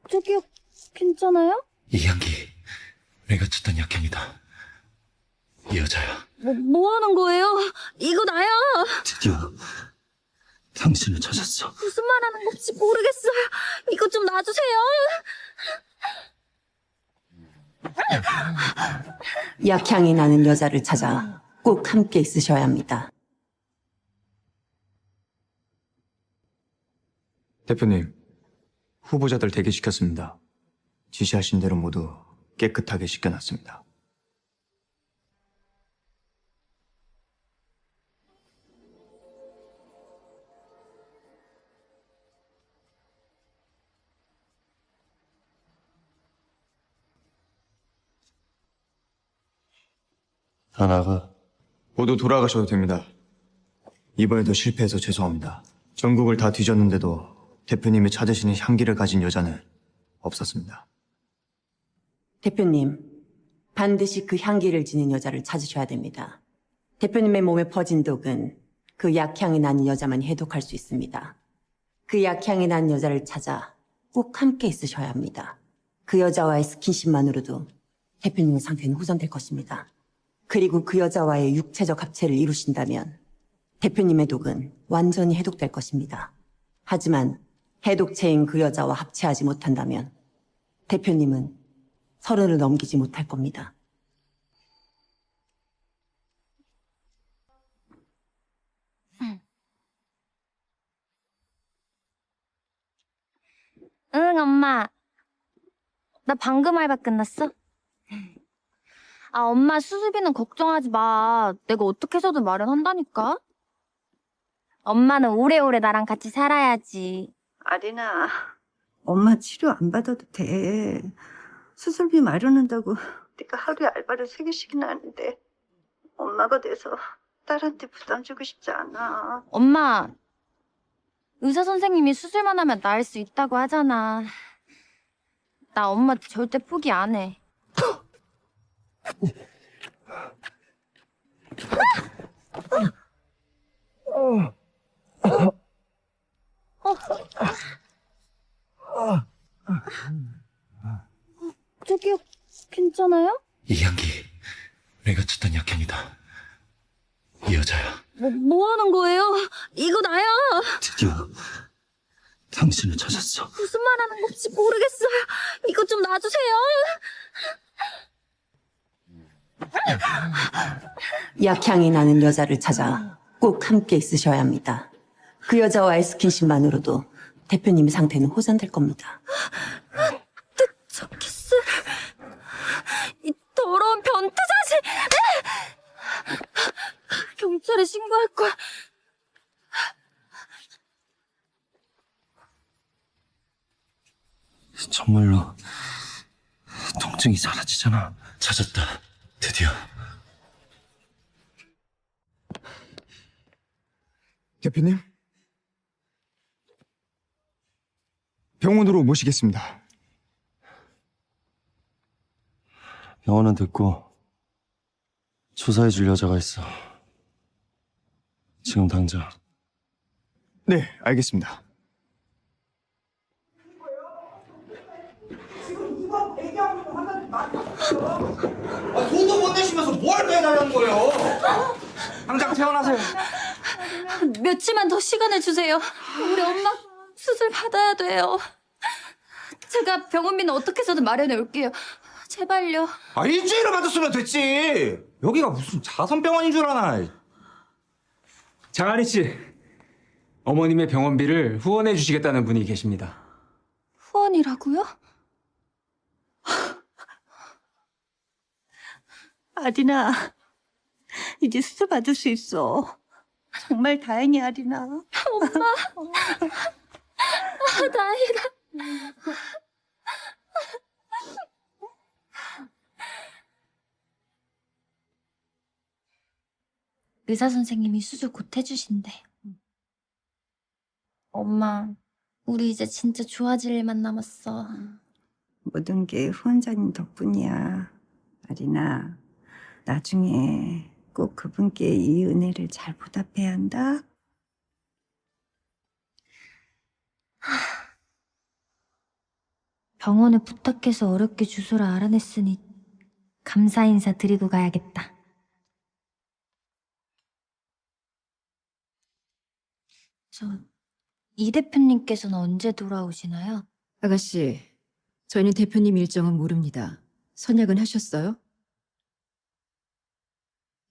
저기요, 괜찮아요? 이 향기, 내가 찾던 약향이다. 이 여자야. 뭐 하는 거예요? 이거 나야! 드디어 당신을 찾았어. 무슨 말 하는 건지 모르겠어요. 이거 좀 놔주세요. 약향이 나는 여자를 찾아 꼭 함께 있으셔야 합니다. 대표님, 후보자들 대기시켰습니다. 지시하신 대로 모두 깨끗하게 씻겨놨습니다. 다 나가. 모두 돌아가셔도 됩니다. 이번에도 실패해서 죄송합니다. 전국을 다 뒤졌는데도 대표님이 찾으시는 향기를 가진 여자는 없었습니다. 대표님, 반드시 그 향기를 지닌 여자를 찾으셔야 됩니다. 대표님의 몸에 퍼진 독은 그 약향이 나는 여자만 해독할 수 있습니다. 그 약향이 나는 여자를 찾아 꼭 함께 있으셔야 합니다. 그 여자와의 스킨십만으로도 대표님의 상태는 호전될 것입니다. 그리고 그 여자와의 육체적 합체를 이루신다면 대표님의 독은 완전히 해독될 것입니다. 하지만 해독체인 그 여자와 합체하지 못한다면 대표님은 서른을 넘기지 못할 겁니다. 응, 엄마. 나 방금 알바 끝났어. 아, 엄마 수술비는 걱정하지 마. 내가 어떻게 해서든 마련한다니까. 엄마는 오래오래 나랑 같이 살아야지. 아리나, 엄마 치료 안 받아도 돼. 수술비 마련한다고 내가 하루에 알바를 3개씩이나 하는데 엄마가 돼서 딸한테 부담 주고 싶지 않아. 엄마, 의사 선생님이 수술만 하면 나을 수 있다고 하잖아. 나 엄마 절대 포기 안 해. 저기요, 괜찮아요? 이 향기, 내가 찾던 약향이다. 이 여자야. 뭐 하는 거예요? 이거 나야! 드디어 당신을 찾았어. 무슨 말 하는 건지 모르겠어요. 이거 좀 놔주세요. 약향이 나는 여자를 찾아 꼭 함께 있으셔야 합니다. 그 여자와의 스킨십만으로도 대표님의 상태는 호전될 겁니다. 저 키스. 이 더러운 변태 자식! 경찰에 신고할 걸. 정말로 통증이 사라지잖아. 찾았다. 드디어. 대표님? 병원으로 모시겠습니다. 병원은 됐고 조사해줄 여자가 있어. 지금 당장. 네, 알겠습니다. 돈도 못 내시면서 뭘 빼달라는 거예요? 당장 퇴원하세요. 며칠만 더 시간을 주세요. 우리 엄마 수술 받아야 돼요. 제가 병원비는 어떻게 해서든 마련해 올게요. 제발요. 아, 일주일을 받았으면 됐지. 여기가 무슨 자선병원인 줄 아나. 장아리 씨, 어머님의 병원비를 후원해 주시겠다는 분이 계십니다. 후원이라고요? 아리나, 이제 수술 받을 수 있어. 정말 다행이야, 아리나. 아, 다행이다. 의사 선생님이 수술 곧 해주신대. 엄마, 우리 이제 진짜 좋아질 일만 남았어. 모든 게 후원자님 덕분이야. 아리나, 나중에 꼭 그분께 이 은혜를 잘 보답해야 한다. 병원에 부탁해서 어렵게 주소를 알아냈으니 감사 인사 드리고 가야겠다. 이 대표님께서는 언제 돌아오시나요? 아가씨, 저희는 대표님 일정은 모릅니다. 선약은 하셨어요?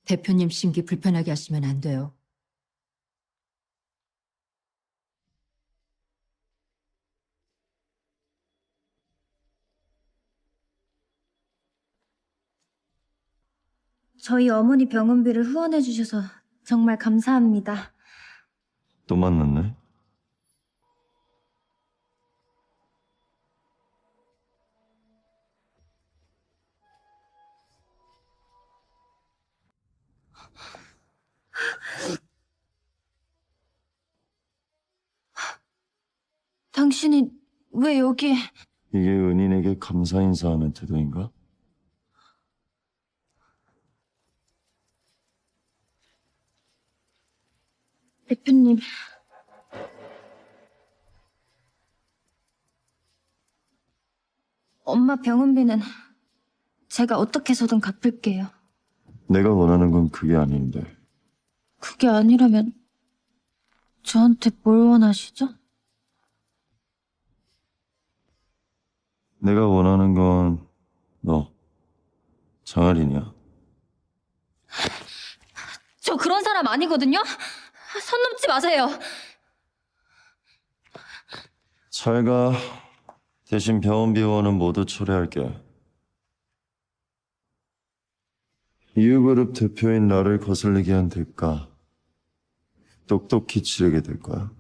대표님 심기 불편하게 하시면 안 돼요. 저희 어머니 병원비를 후원해 주셔서 정말 감사합니다. 또 만났네. 당신이 왜 여기에... 이게 은인에게 감사 인사하는 태도인가? 대표님... 엄마 병원비는 제가 어떻게 해서든 갚을게요. 내가 원하는 건 그게 아닌데. 그게 아니라면 저한테 뭘 원하시죠? 내가 원하는 건 너, 장아린이야. 저 그런 사람 아니거든요? 선 넘지 마세요. 잘 가. 대신 병원비 원은 모두 초래할게. 이유그룹 대표인 나를 거슬리게 한 대가 똑똑히 치르게 될 거야.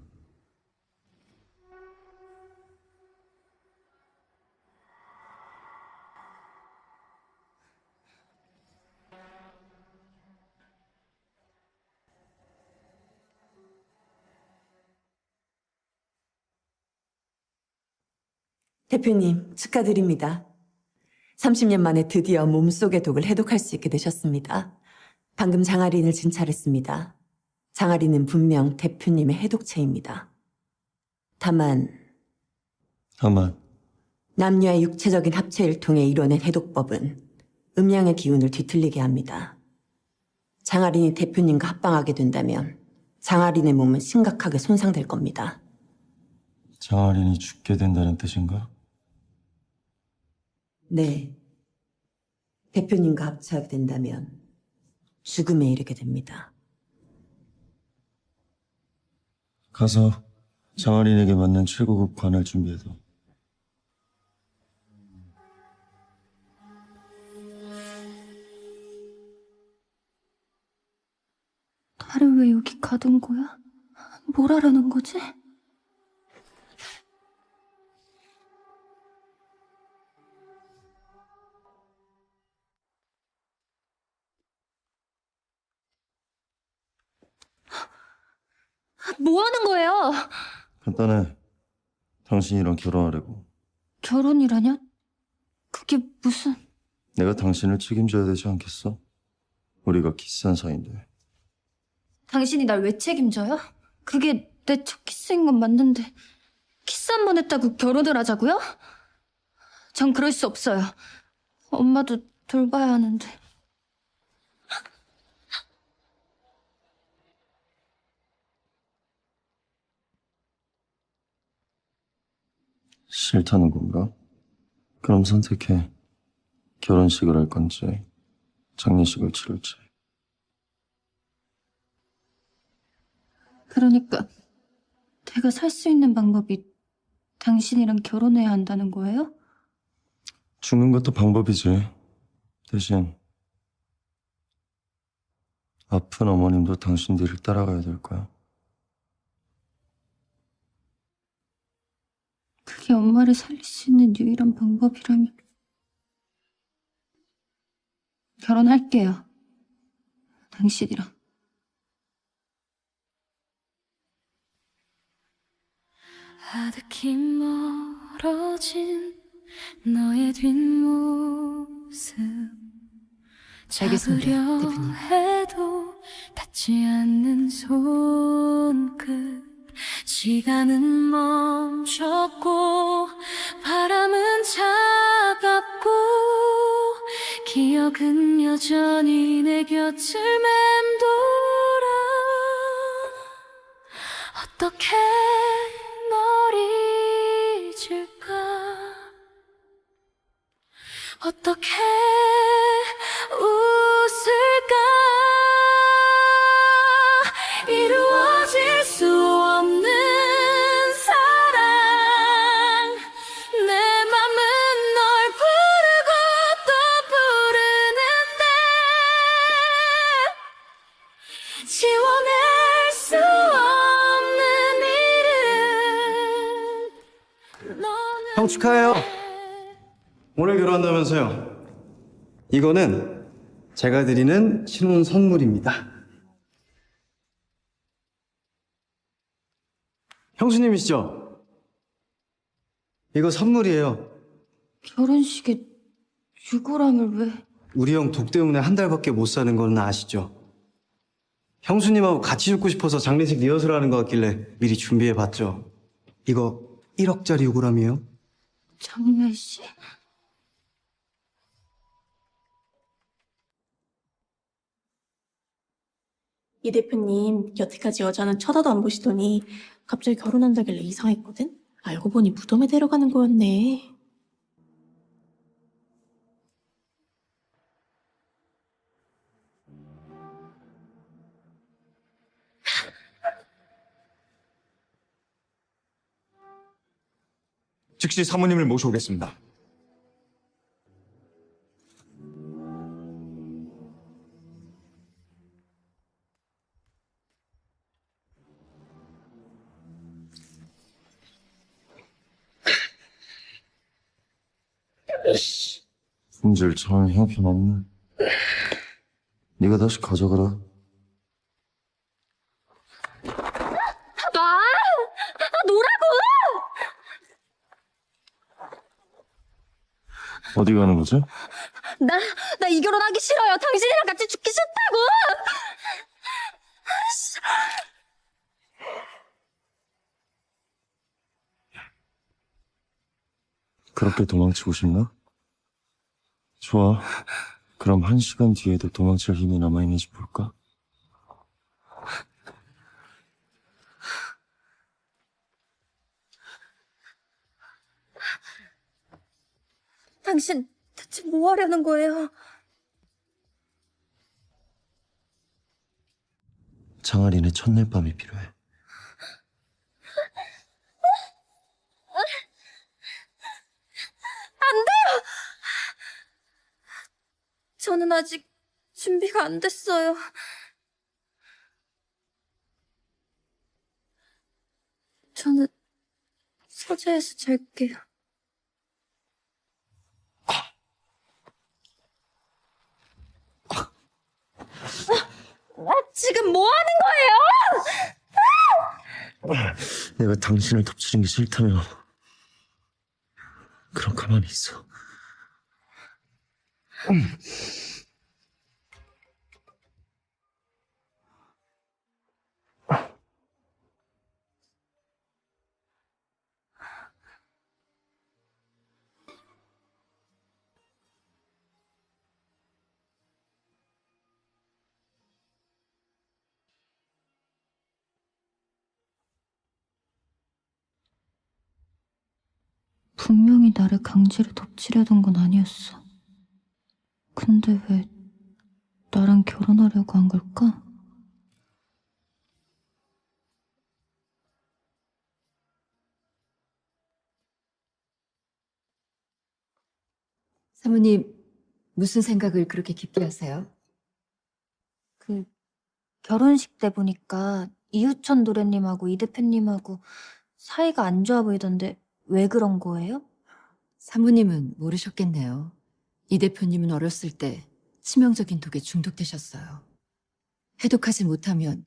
대표님, 축하드립니다. 30년 만에 드디어 몸속의 독을 해독할 수 있게 되셨습니다. 방금 장아린을 진찰했습니다. 장아린은 분명 대표님의 해독체입니다. 다만 남녀의 육체적인 합체를 통해 이뤄낸 해독법은 음양의 기운을 뒤틀리게 합니다. 장아린이 대표님과 합방하게 된다면 장아린의 몸은 심각하게 손상될 겁니다. 장아린이 죽게 된다는 뜻인가? 네. 대표님과 합체하게 된다면 죽음에 이르게 됩니다. 가서 장아린에게 맞는 최고급 관을 준비해둬. 나를 왜 여기 가둔 거야? 뭘 하라는 거지? 뭐 하는 거예요? 간단해. 당신이랑 결혼하려고. 결혼이라뇨? 그게 무슨... 내가 당신을 책임져야 되지 않겠어? 우리가 키스한 사이인데. 당신이 날 왜 책임져요? 그게 내 첫 키스인 건 맞는데 키스 한 번 했다고 결혼을 하자고요? 전 그럴 수 없어요. 엄마도 돌봐야 하는데. 싫다는 건가? 그럼 선택해. 결혼식을 할 건지 장례식을 치를지. 그러니까 내가 살 수 있는 방법이 당신이랑 결혼해야 한다는 거예요? 죽는 것도 방법이지. 대신 아픈 어머님도 당신 뒤를 따라가야 될 거야. 그게 엄마를 살릴 수 있는 유일한 방법이라면 결혼할게요. 당신이랑. 아득히 멀어진 너의 뒷모습 알겠습니다, 잡으려 대표님. 해도 닿지 않는 손끝 시간은 멈췄고 바람은 차갑고 기억은 여전히 내 곁을 맴돌아 어떻게 널 잊을까 어떻게 웃을까 이루어질 수 없는 사랑 내 맘은 널 부르고 또 부르는데 지워낼 수 없는 이름 너는 형 축하해요. 오늘 결혼한다면서요. 이거는 제가 드리는 신혼 선물입니다. 형수님이시죠? 이거 선물이에요. 결혼식에 유골함을 왜? 우리 형 독 때문에 한 달밖에 못 사는 거는 아시죠? 형수님하고 같이 죽고 싶어서 장례식 리허설 하는 것 같길래 미리 준비해봤죠. 이거 1억짜리 요구람이에요. 장례식? 이 대표님 여태까지 여자는 쳐다도 안 보시더니 갑자기 결혼한다길래 이상했거든? 알고 보니 무덤에 데려가는 거였네. 즉시 사모님을 모셔오겠습니다. 품질 참 형편없네. 네가 다시 가져가라. 놔! 놓으라고! 어디 가는 거지? 나 이 결혼하기 싫어요. 당신이랑 같이 죽기 싫다고! 그렇게 도망치고 싶나? 좋아. 그럼 1시간 뒤에도 도망칠 힘이 남아있는지 볼까? 당신 대체 뭐 하려는 거예요? 장아린의 첫날 밤이 필요해. 안 돼요! 저는 아직 준비가 안 됐어요. 저는 서재에서 잘게요. 지금 뭐 하는 거예요? 내가 당신을 덮치는 게 싫다며. 그럼 가만히 있어. 분명히 나를 강제로 덮치려던 건 아니었어. 근데 왜 나랑 결혼하려고 한 걸까? 사모님, 무슨 생각을 그렇게 깊게 하세요? 결혼식 때 보니까 이우천 도련님하고 이 대표님하고 사이가 안 좋아 보이던데 왜 그런 거예요? 사모님은 모르셨겠네요. 이 대표님은 어렸을 때 치명적인 독에 중독되셨어요. 해독하지 못하면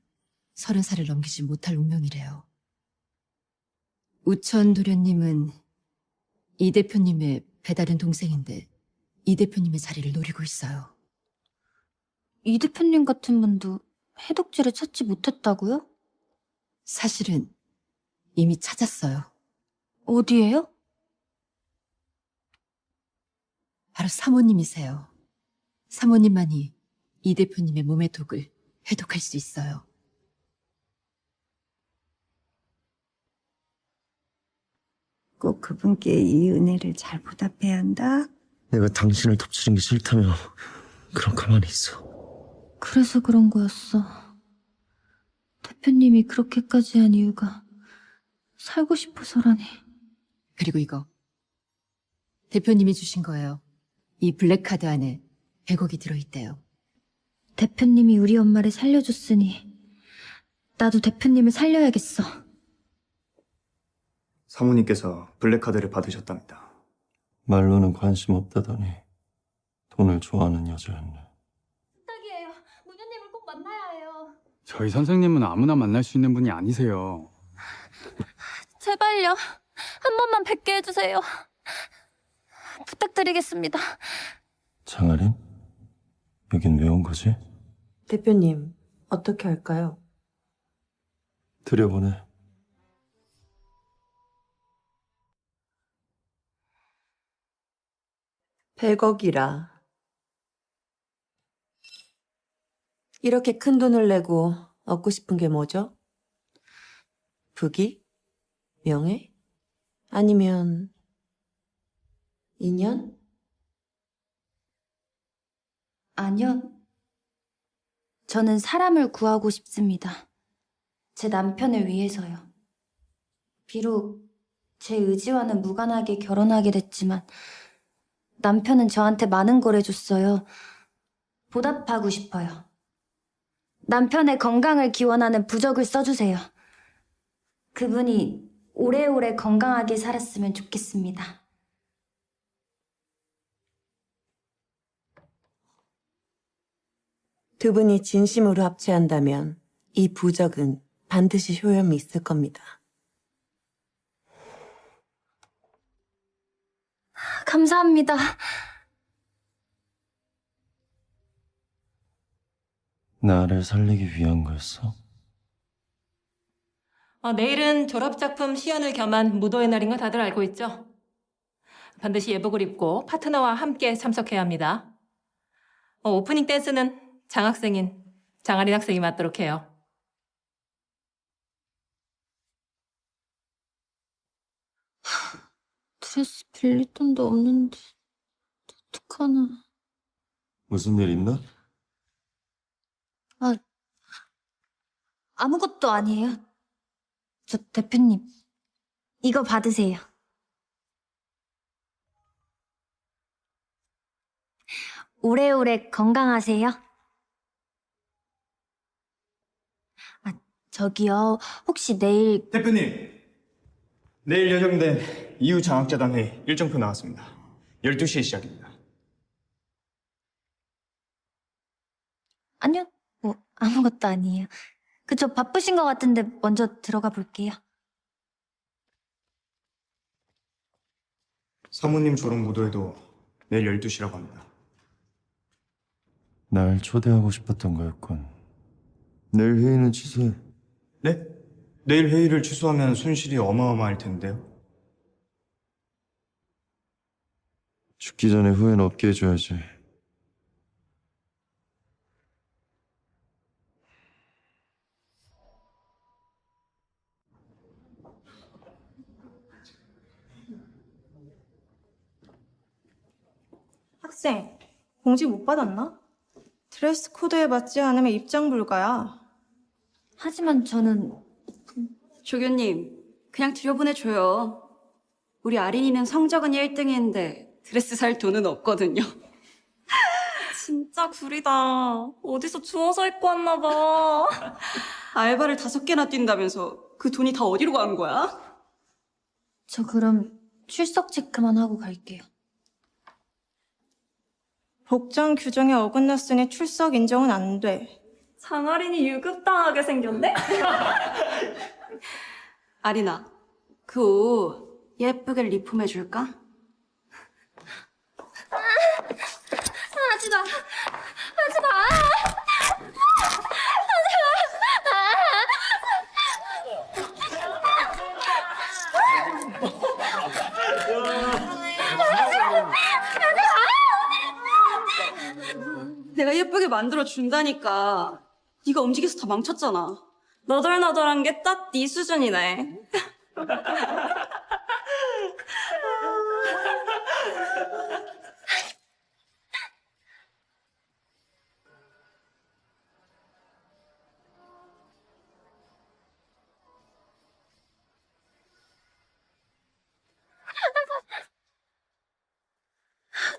30살을 넘기지 못할 운명이래요. 우천 도련님은 이 대표님의 배다른 동생인데 이 대표님의 자리를 노리고 있어요. 이 대표님 같은 분도 해독제를 찾지 못했다고요? 사실은 이미 찾았어요. 어디에요? 바로 사모님이세요. 사모님만이 이 대표님의 몸의 독을 해독할 수 있어요. 꼭 그분께 이 은혜를 잘 보답해야 한다. 내가 당신을 덮치는 게 싫다며 그럼 가만히 있어. 그래서 그런 거였어. 대표님이 그렇게까지 한 이유가 살고 싶어서라니. 그리고 이거 대표님이 주신 거예요. 이 블랙카드 안에 100억이 들어있대요. 대표님이 우리 엄마를 살려줬으니 나도 대표님을 살려야겠어. 사모님께서 블랙카드를 받으셨답니다. 말로는 관심 없다더니 돈을 좋아하는 여자였네. 부탁이에요. 문현님을 꼭 만나야 해요. 저희 선생님은 아무나 만날 수 있는 분이 아니세요. 제발요. 한 번만 뵙게 해주세요. 부탁드리겠습니다. 장아린? 여긴 왜 온 거지? 대표님, 어떻게 할까요? 들여보내. 백억이라. 이렇게 큰 돈을 내고 얻고 싶은 게 뭐죠? 부귀? 명예? 아니면 인연? 아니요. 저는 사람을 구하고 싶습니다. 제 남편을 위해서요. 비록 제 의지와는 무관하게 결혼하게 됐지만 남편은 저한테 많은 걸 해줬어요. 보답하고 싶어요. 남편의 건강을 기원하는 부적을 써주세요. 그분이 오래오래 건강하게 살았으면 좋겠습니다. 두 분이 진심으로 합체한다면 이 부적은 반드시 효험이 있을 겁니다. 감사합니다. 나를 살리기 위한 거였어? 내일은 졸업작품 시연을 겸한 무도의 날인 거 다들 알고 있죠? 반드시 예복을 입고 파트너와 함께 참석해야 합니다. 오프닝 댄스는 장학생인 장아린 학생이 맡도록 해요. 드레스 빌릴 돈도 없는데 어떡하나. 무슨 일 있나? 아무것도 아니에요. 저 대표님, 이거 받으세요. 오래오래 건강하세요. 저기요, 혹시 내일 대표님! 내일 예정된 이후 장학재단 회의 일정표 나왔습니다. 12시에 시작입니다. 아니요, 뭐 아무것도 아니에요. 그저 바쁘신 것 같은데 먼저 들어가 볼게요. 사모님 졸업 무도회도 내일 12시라고 합니다. 날 초대하고 싶었던 거였군. 내일 회의는 취소해. 네? 내일 회의를 취소하면 손실이 어마어마할 텐데요. 죽기 전에 후회는 없게 해줘야지. 학생, 공지 못 받았나? 드레스 코드에 맞지 않으면 입장 불가야. 하지만 저는 조교님, 그냥 들여보내줘요. 우리 아린이는 성적은 1등인데 드레스 살 돈은 없거든요. 진짜 구리다. 어디서 주워서 입고 왔나 봐. 알바를 5개나 뛴다면서 그 돈이 다 어디로 가는 거야? 저 그럼 출석 체크만 하고 갈게요. 복장 규정에 어긋났으니 출석 인정은 안 돼. 장아린이 유급당하게 생겼네? 아린아, 그 옷 예쁘게 리폼해줄까? 내가 예쁘게 만들어 준다니까. 네가 움직여서 다 망쳤잖아. 너덜너덜한 게 딱 네 수준이네.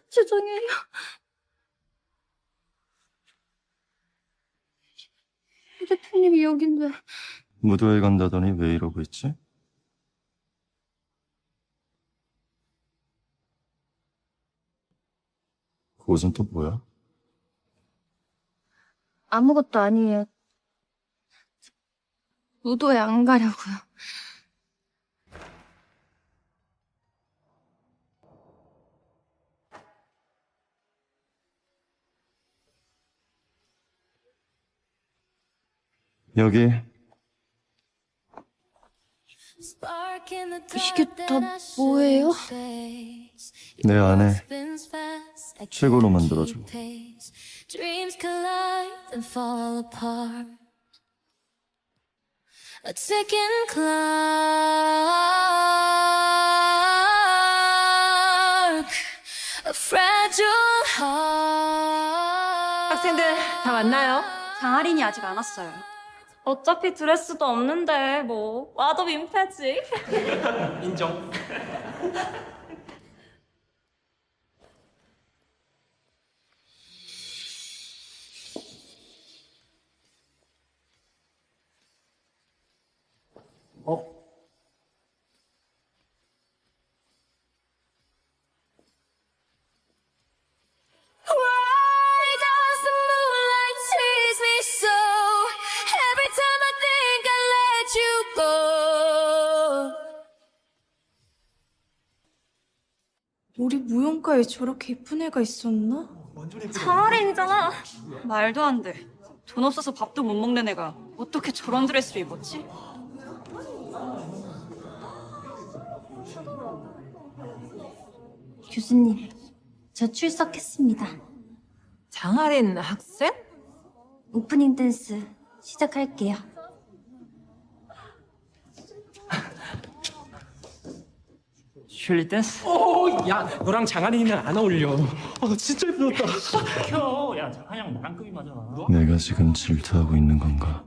죄송해요. 이 대표님이 여긴데. 무도회 간다더니 왜 이러고 있지? 그곳은 또 뭐야? 아무것도 아니에요. 무도회 안 가려고요. 여기 이게 다 뭐예요? 내 안에 최고로 만들어줘. Dreams collide and fall apart. A ticking clock. A fragile heart. 학생들 다 왔나요? 장아린이 아직 안 왔어요. 어차피 드레스도 없는데 뭐 와도 민폐지. 인정. Why does the moonlight tease me so? Every time I think I let you go. 우리 무용과에 저렇게 이쁜 애가 있었나? 장아린이잖아. 말도 안 돼. 돈 없어서 밥도 못 먹는 애가 어떻게 저런 드레스를 입었지? 교수님, 저 출석했습니다. 장아린 학생? 오프닝 댄스 시작할게요. 슐리 댄스? 야, 너랑 장한이는 안 어울려. 진짜 예쁘다. 켜. 야, 장한이랑 나랑 급이 맞아. 내가 지금 질투하고 있는 건가?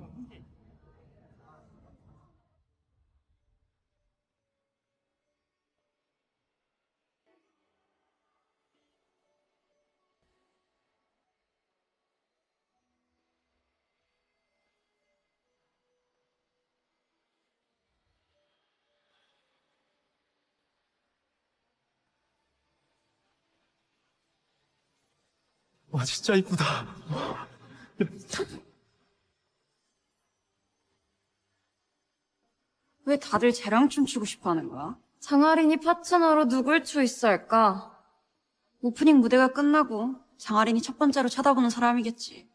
와, 진짜 이쁘다. 왜 다들 쟤랑 춤추고 싶어 하는 거야? 장아린이 파트너로 누굴 초이스할까? 오프닝 무대가 끝나고 장아린이 첫 번째로 쳐다보는 사람이겠지.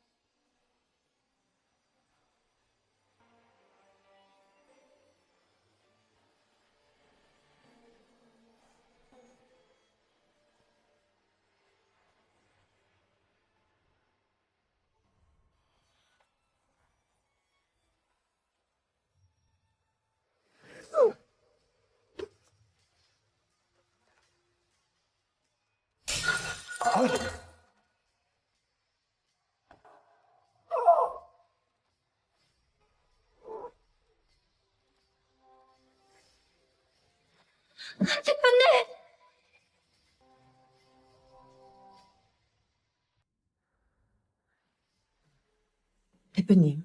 대표님! 대표님,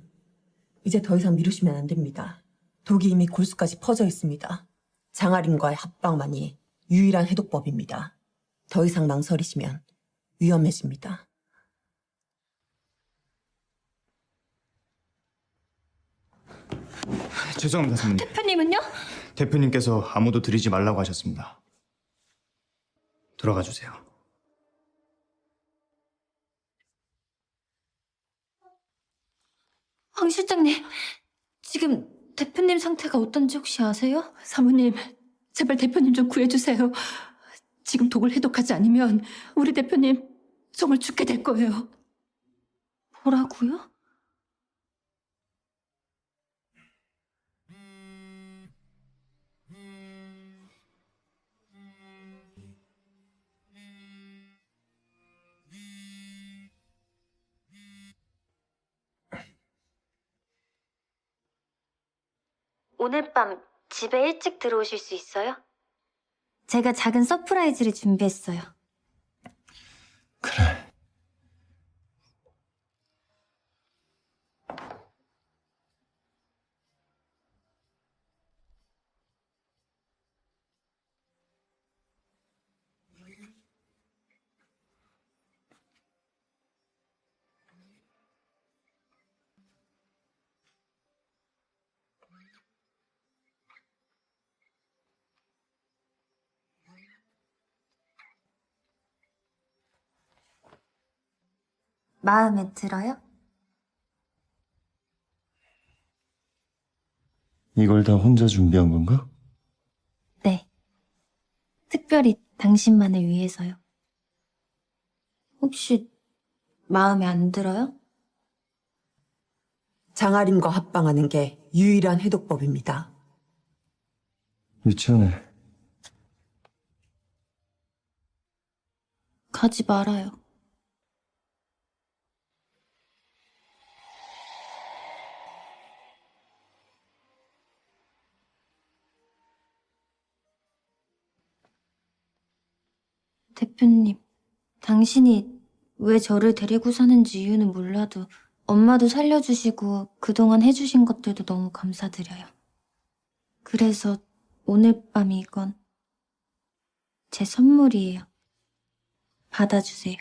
이제 더 이상 미루시면 안 됩니다. 독이 이미 골수까지 퍼져 있습니다. 장아린과의 합방만이 유일한 해독법입니다. 더 이상 망설이시면 위험해집니다. 죄송합니다, 사모님. 대표님은요? 대표님께서 아무도 들이지 말라고 하셨습니다. 돌아가 주세요. 황 실장님, 지금 대표님 상태가 어떤지 혹시 아세요? 사모님, 제발 대표님 좀 구해주세요. 지금 독을 해독하지 않으면 우리 대표님 정말 죽게 될 거예요. 뭐라고요? 오늘 밤 집에 일찍 들어오실 수 있어요? 제가 작은 서프라이즈를 준비했어요. 그래. 마음에 들어요? 이걸 다 혼자 준비한 건가? 네. 특별히 당신만을 위해서요. 혹시 마음에 안 들어요? 장아림과 합방하는 게 유일한 해독법입니다. 유치원에 가지 말아요. 대표님, 당신이 왜 저를 데리고 사는지 이유는 몰라도 엄마도 살려주시고 그동안 해주신 것들도 너무 감사드려요. 그래서 오늘 밤 이건 제 선물이에요. 받아주세요.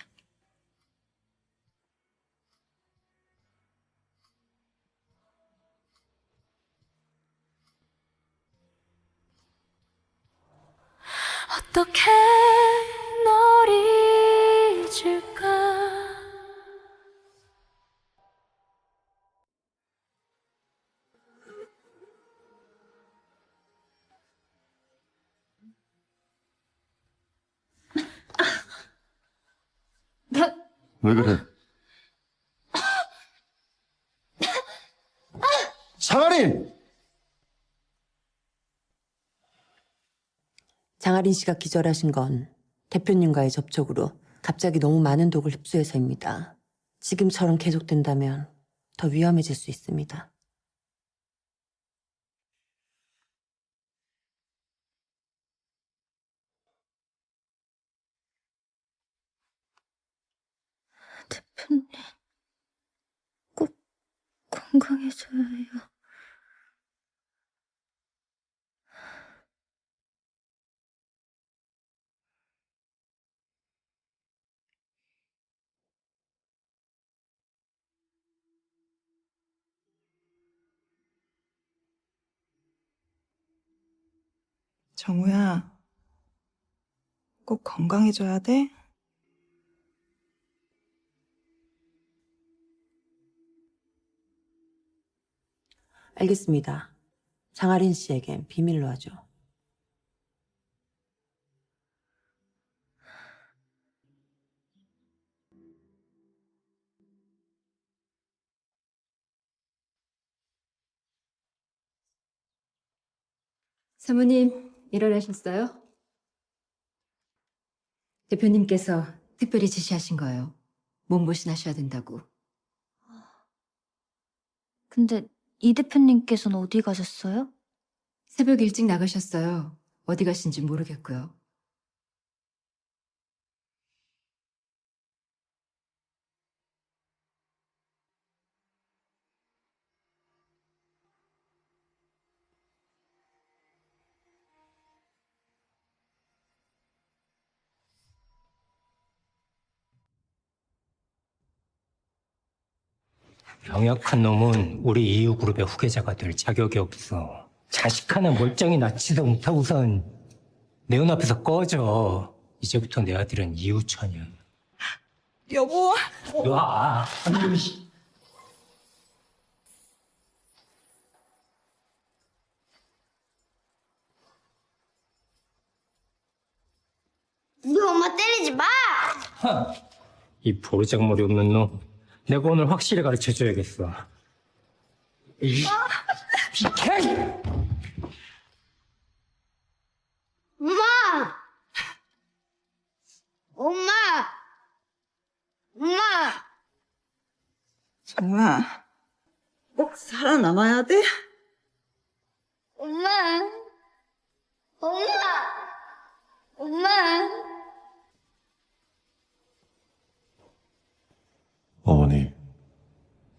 어떻게 널 잊을까? 왜 그래? 장아린! 장아린 씨가 기절하신 건 대표님과의 접촉으로 갑자기 너무 많은 독을 흡수해서입니다. 지금처럼 계속된다면 더 위험해질 수 있습니다. 대표님, 꼭 건강해져야 해요. 정우야, 꼭 건강해져야 돼? 알겠습니다. 장아린 씨에겐 비밀로 하죠. 사모님, 일어나셨어요? 대표님께서 특별히 지시하신 거예요. 몸보신하셔야 된다고. 근데 이 대표님께서는 어디 가셨어요? 새벽 일찍 나가셨어요. 어디 가신지 모르겠고요. 병약한 놈은 우리 이유그룹의 후계자가 될 자격이 없어. 자식 하나 멀쩡히 낳지도 못하고선 내 눈앞에서 꺼져. 이제부터 내 아들은 이우천이야. 여보. 와, 우리 엄마 때리지 마! 이 보르장머리 없는 놈. 내가 오늘 확실히 가르쳐줘야겠어. 이 비켜! 엄마! 엄마! 엄마! 장아, 꼭 살아남아야 돼? 엄마! 엄마! 엄마! 어머니,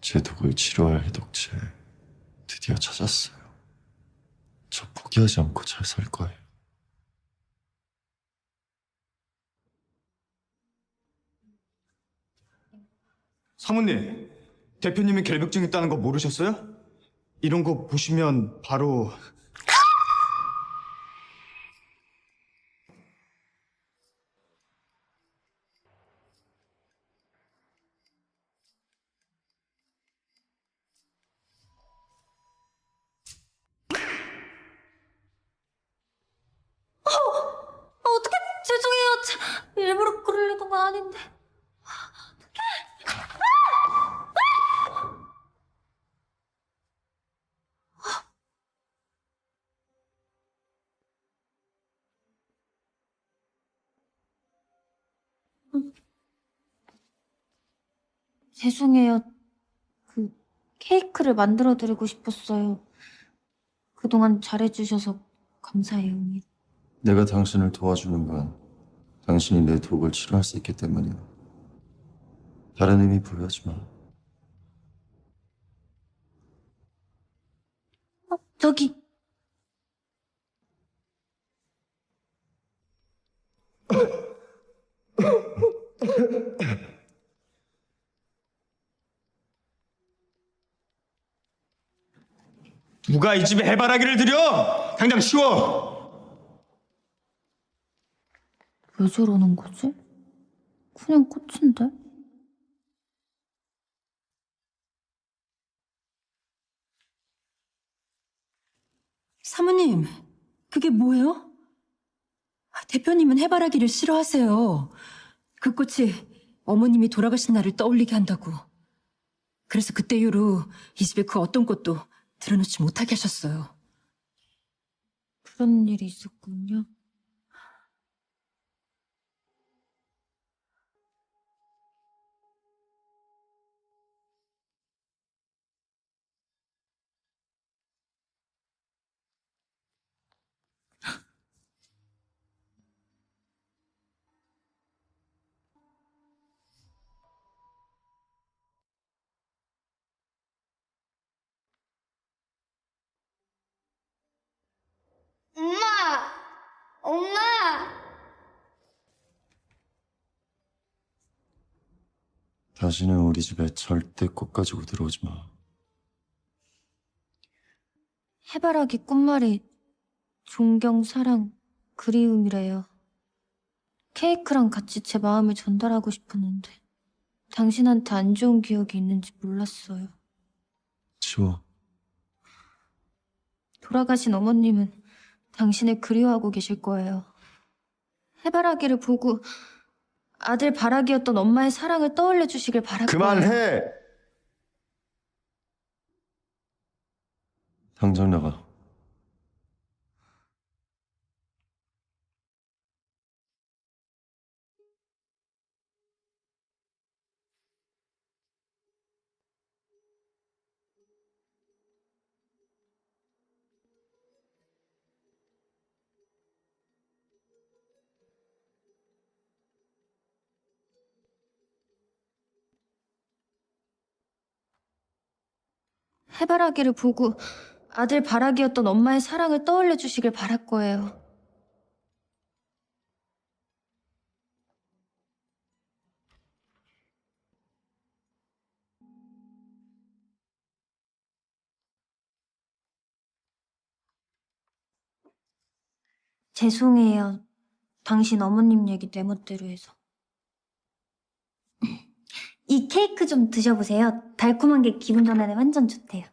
제 독을 치료할 해독제 드디어 찾았어요. 저 포기하지 않고 잘 살 거예요. 사모님, 대표님이 결벽증 있다는 거 모르셨어요? 이런 거 보시면 바로 어떡해. 죄송해요. 일부러 그러려던 건 아닌데. 죄송해요. 그 케이크를 만들어 드리고 싶었어요. 그동안 잘해주셔서 감사해요, 언니. 내가 당신을 도와주는 건 당신이 내 독을 치료할 수 있기 때문이야. 다른 의미 부여하지 마. 저기. 누가 이 집에 해바라기를 들여? 당장 치워! 왜 저러는 거지? 그냥 꽃인데? 사모님, 그게 뭐예요? 대표님은 해바라기를 싫어하세요. 그 꽃이 어머님이 돌아가신 날을 떠올리게 한다고. 그래서 그때 이후로 이 집에 그 어떤 꽃도 들여놓지 못하게 하셨어요. 그런 일이 있었군요. 엄마! 엄마! 다시는 우리 집에 절대 꽃 가지고 들어오지 마. 해바라기 꽃말이 존경, 사랑, 그리움이래요. 케이크랑 같이 제 마음을 전달하고 싶었는데 당신한테 안 좋은 기억이 있는지 몰랐어요. 치워. 돌아가신 어머님은 당신을 그리워하고 계실 거예요. 해바라기를 보고 아들 바라기였던 엄마의 사랑을 떠올려 주시길 바랄 거예요. 그만해! 당장 나가. 해바라기를 보고 아들 바라기였던 엄마의 사랑을 떠올려 주시길 바랄 거예요. 죄송해요. 당신 어머님 얘기 내 멋대로 해서. 이 케이크 좀 드셔보세요. 달콤한 게 기분 전환에 완전 좋대요.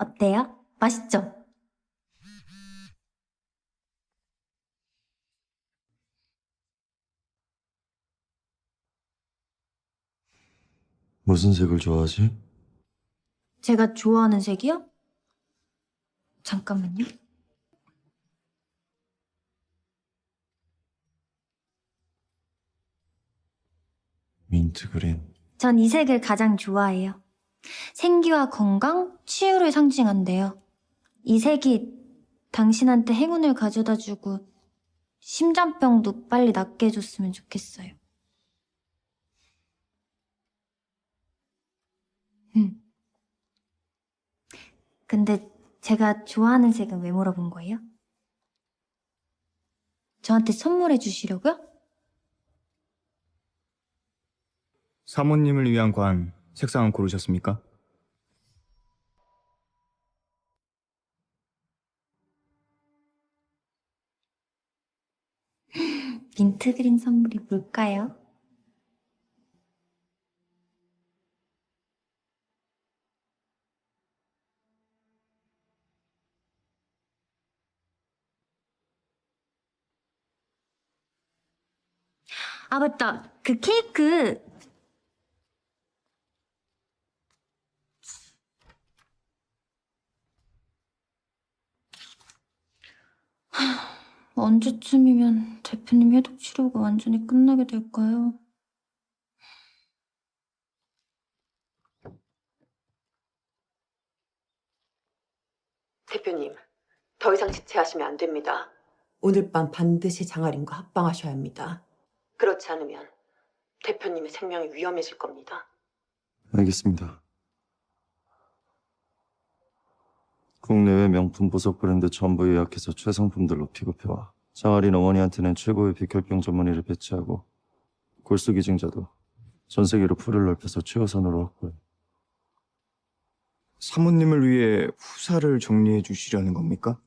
어때요? 맛있죠? 무슨 색을 좋아하지? 제가 좋아하는 색이요? 잠깐만요. 민트 그린. 전 이 색을 가장 좋아해요. 생기와 건강, 치유를 상징한대요. 이 색이 당신한테 행운을 가져다주고 심장병도 빨리 낫게 해줬으면 좋겠어요. 근데 제가 좋아하는 색은 왜 물어본 거예요? 저한테 선물해 주시려고요? 사모님을 위한 관, 색상은 고르셨습니까? 민트 그린 선물이 뭘까요? 아, 맞다. 그 케이크. 언제쯤이면 대표님 해독 치료가 완전히 끝나게 될까요? 대표님, 더 이상 지체하시면 안 됩니다. 오늘 밤 반드시 장아린과 합방하셔야 합니다. 그렇지 않으면 대표님의 생명이 위험해질 겁니다. 알겠습니다. 국내외 명품 보석 브랜드 전부 예약해서 최상품들로 픽업해와. 장아린 어머니한테는 최고의 백혈병 전문의를 배치하고 골수 기증자도 전 세계로 풀을 넓혀서 최우선으로 확보해. 사모님을 위해 후사를 정리해 주시려는 겁니까?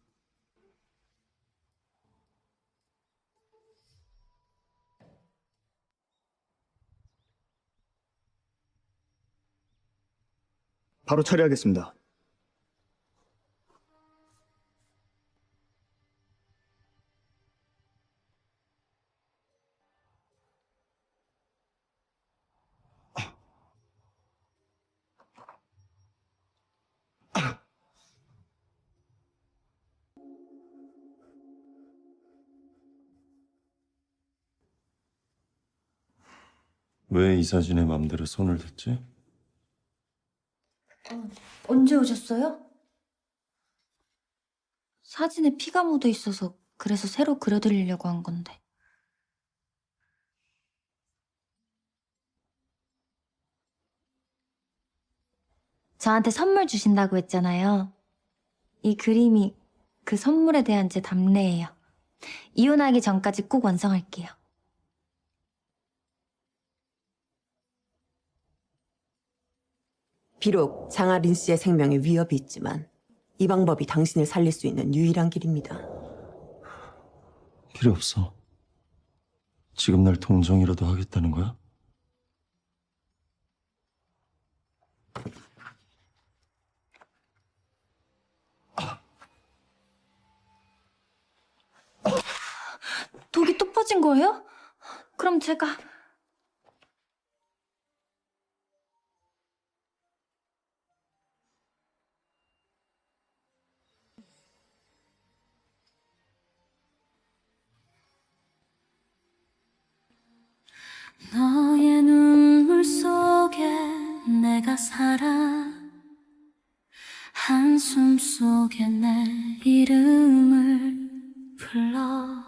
바로 처리하겠습니다. 왜 이사진의 맘대로 손을 댔지? 언제 오셨어요? 사진에 피가 묻어 있어서 그래서 새로 그려드리려고 한 건데. 저한테 선물 주신다고 했잖아요. 이 그림이 그 선물에 대한 제 답례예요. 이혼하기 전까지 꼭 완성할게요. 비록 장아린 씨의 생명에 위협이 있지만 이 방법이 당신을 살릴 수 있는 유일한 길입니다. 필요 없어. 지금 날 동정이라도 하겠다는 거야? 독이 또 퍼진 거예요? 그럼 제가... 너의 눈물 속에 내가 살아 한숨 속에 내 이름을 불러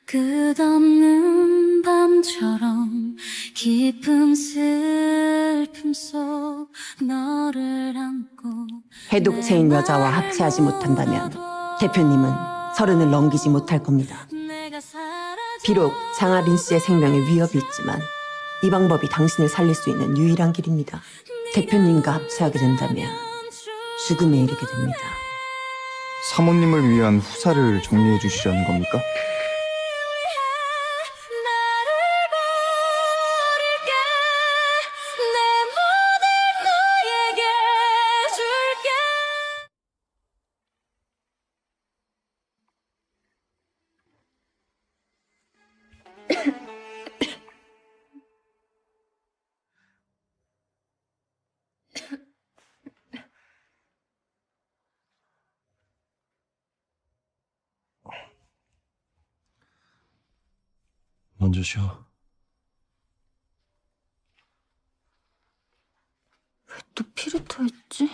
끝없는 밤처럼 깊은 슬픔 속 너를 안고 해독체인 여자와 합체하지 못한다면 대표님은 서른을 넘기지 못할 겁니다. 비록 장아린 씨의 생명에 위협이 있지만 이 방법이 당신을 살릴 수 있는 유일한 길입니다. 대표님과 합체하게 된다면 죽음에 이르게 됩니다. 사모님을 위한 후사를 정리해 주시려는 겁니까? 내 모든 너에게 줄 먼저 쉬어. 왜 또 피를 토했지?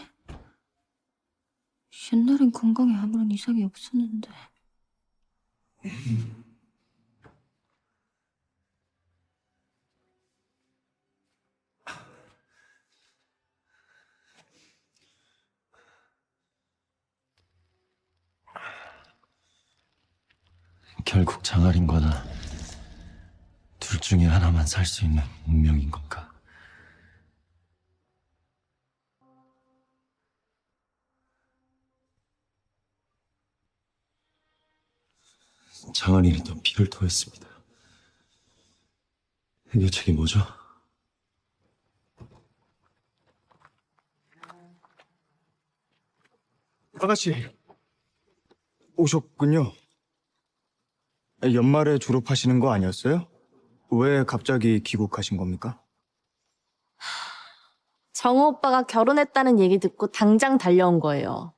옛날엔 건강에 아무런 이상이 없었는데. 결국 장아린 거나 둘 중에 하나만 살 수 있는 운명인 건가? 장아린이 또 피를 토했습니다. 해결책이 뭐죠? 아가씨 오셨군요. 연말에 졸업하시는 거 아니었어요? 왜 갑자기 귀국하신 겁니까? 정우 오빠가 결혼했다는 얘기 듣고 당장 달려온 거예요.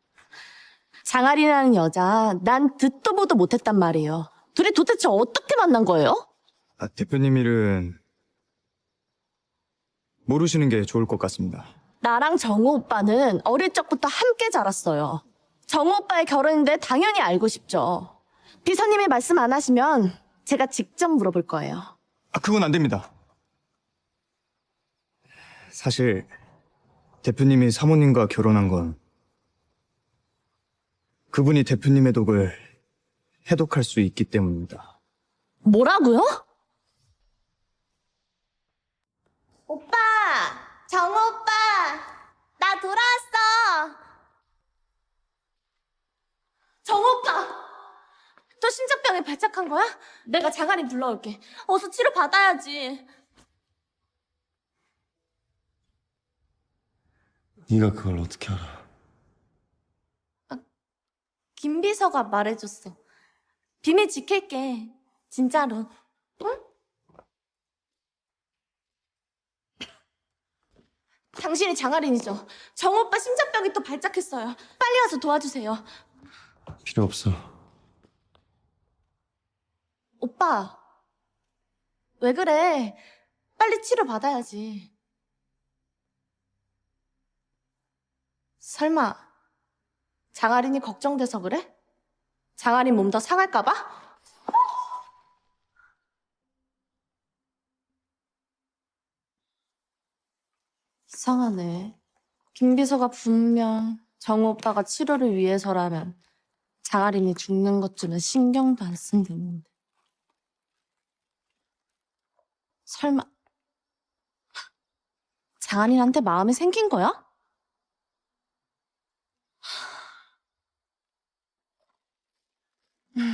장아리라는 여자, 난 듣도 보도 못했단 말이에요. 둘이 도대체 어떻게 만난 거예요? 대표님 일은 모르시는 게 좋을 것 같습니다. 나랑 정우 오빠는 어릴 적부터 함께 자랐어요. 정우 오빠의 결혼인데 당연히 알고 싶죠. 비서님이 말씀 안 하시면 제가 직접 물어볼 거예요. 그건 안 됩니다. 사실 대표님이 사모님과 결혼한 건 그분이 대표님의 독을 해독할 수 있기 때문입니다. 뭐라고요? 오빠! 정우 오빠! 나 돌아왔어! 정우 오빠! 또 심장병에 발작한 거야? 내가 장아리 불러올게. 어서 치료 받아야지. 네가 그걸 어떻게 알아? 김 비서가 말해줬어. 비밀 지킬게. 진짜로. 응? 당신이 장아린이죠. 정우 오빠 심장병이 또 발작했어요. 빨리 와서 도와주세요. 필요 없어. 오빠, 왜 그래? 빨리 치료 받아야지. 설마 장아린이 걱정돼서 그래? 장아린 몸 더 상할까봐? 이상하네. 김 비서가 분명 정우 오빠가 치료를 위해서라면 장아린이 죽는 것쯤은 신경도 안 쓴다는데. 설마 장아린한테 마음이 생긴 거야?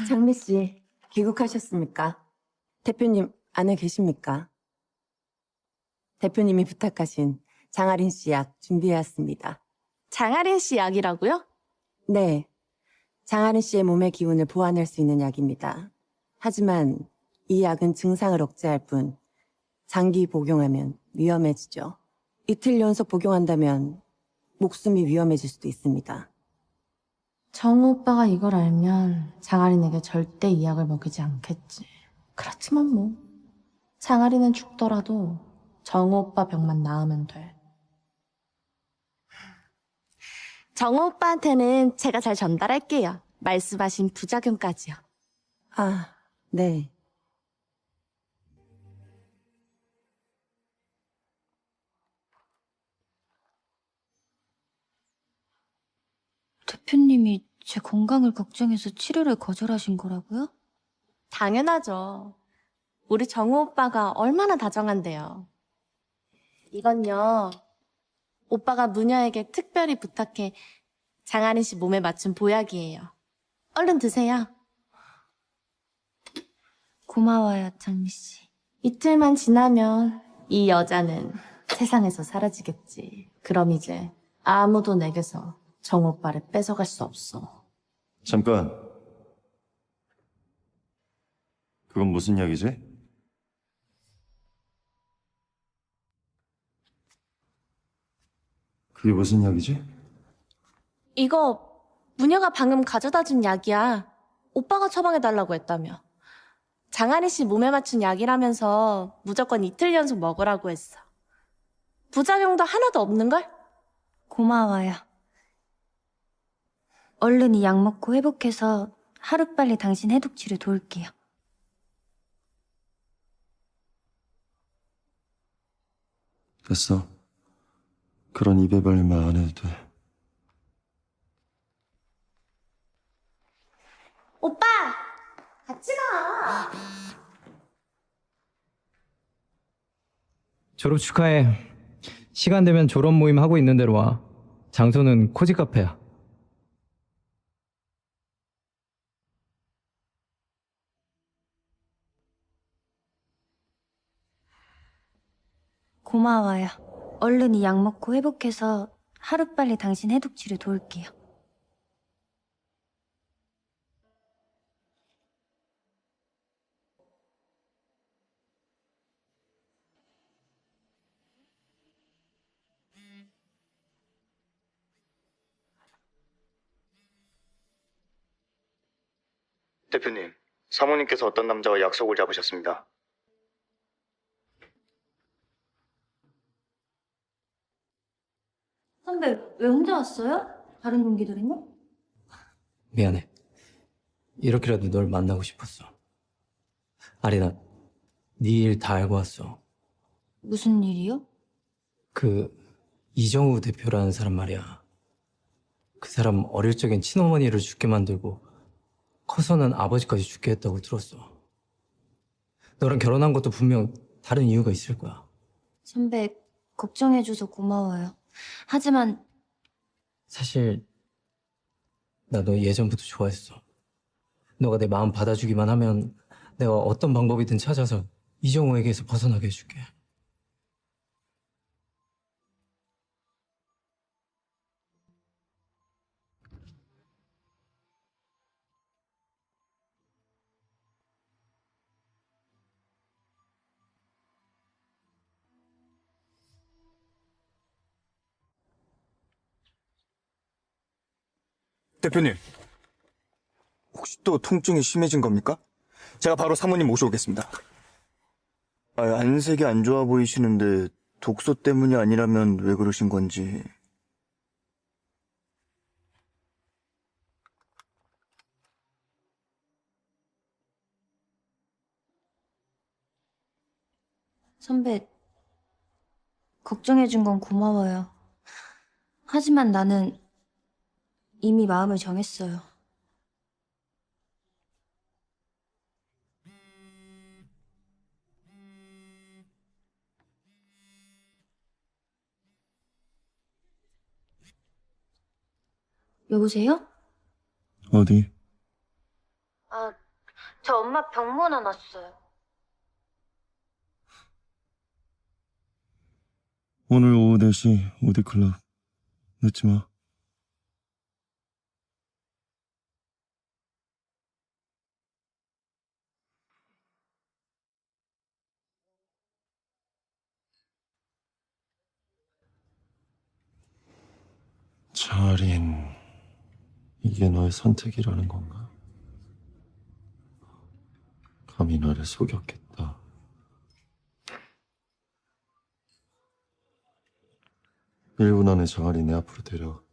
장미 씨, 귀국하셨습니까? 대표님 안에 계십니까? 대표님이 부탁하신 장아린 씨 약 준비해왔습니다. 장아린 씨 약이라고요? 네, 장아린 씨의 몸의 기운을 보완할 수 있는 약입니다. 하지만 이 약은 증상을 억제할 뿐 장기 복용하면 위험해지죠. 이틀 연속 복용한다면 목숨이 위험해질 수도 있습니다. 정우 오빠가 이걸 알면 장아린에게 절대 이 약을 먹이지 않겠지. 그렇지만 뭐 장아린은 죽더라도 정우 오빠 병만 나으면 돼. 정우 오빠한테는 제가 잘 전달할게요. 말씀하신 부작용까지요. 아, 네. 대표님이 제 건강을 걱정해서 치료를 거절하신 거라고요? 당연하죠. 우리 정우 오빠가 얼마나 다정한데요. 이건요, 오빠가 무녀에게 특별히 부탁해 장아린 씨 몸에 맞춘 보약이에요. 얼른 드세요. 고마워요, 장미 씨. 이틀만 지나면 이 여자는 세상에서 사라지겠지. 그럼 이제 아무도 내게서 정우 오빠를 뺏어갈 수 없어. 잠깐. 그건 무슨 약이지? 그게 무슨 약이지? 이거 무녀가 방금 가져다 준 약이야. 오빠가 처방해달라고 했다며. 장한희 씨 몸에 맞춘 약이라면서 무조건 이틀 연속 먹으라고 했어. 부작용도 하나도 없는걸? 고마워요. 얼른 이 약 먹고 회복해서 하루빨리 당신 해독 치료 도울게요. 됐어. 그런 입에 발린 말 안 해도 돼. 오빠! 같이 가! 졸업 축하해. 시간 되면 졸업 모임 하고 있는 대로 와. 장소는 코지 카페야. 고마워요. 얼른 이 약 먹고 회복해서 하루빨리 당신 해독 치료 도울게요. 대표님, 사모님께서 어떤 남자와 약속을 잡으셨습니다. 선배, 왜 혼자 왔어요? 다른 동기들은요? 미안해. 이렇게라도 널 만나고 싶었어. 아리나, 네 일 다 알고 왔어. 무슨 일이요? 그 이정우 대표라는 사람 말이야. 그 사람 어릴 적엔 친어머니를 죽게 만들고 커서는 아버지까지 죽게 했다고 들었어. 너랑 결혼한 것도 분명 다른 이유가 있을 거야. 선배, 걱정해줘서 고마워요. 하지만 사실 나 너 예전부터 좋아했어. 너가 내 마음 받아주기만 하면 내가 어떤 방법이든 찾아서 이정우에게서 벗어나게 해줄게. 대표님, 혹시 또 통증이 심해진 겁니까? 제가 바로 사모님 모셔오겠습니다. 안색이 안 좋아 보이시는데 독소 때문이 아니라면 왜 그러신 건지. 선배, 걱정해준 건 고마워요. 하지만 나는 이미 마음을 정했어요. 여보세요? 어디? 아, 저 엄마 병문안 왔어요. 오늘 오후 4시 우디클럽. 늦지 마. 차린, 이게 너의 선택이라는 건가? 감히 나를 속였겠다. 일 분 안에 장아리 내 앞으로 데려.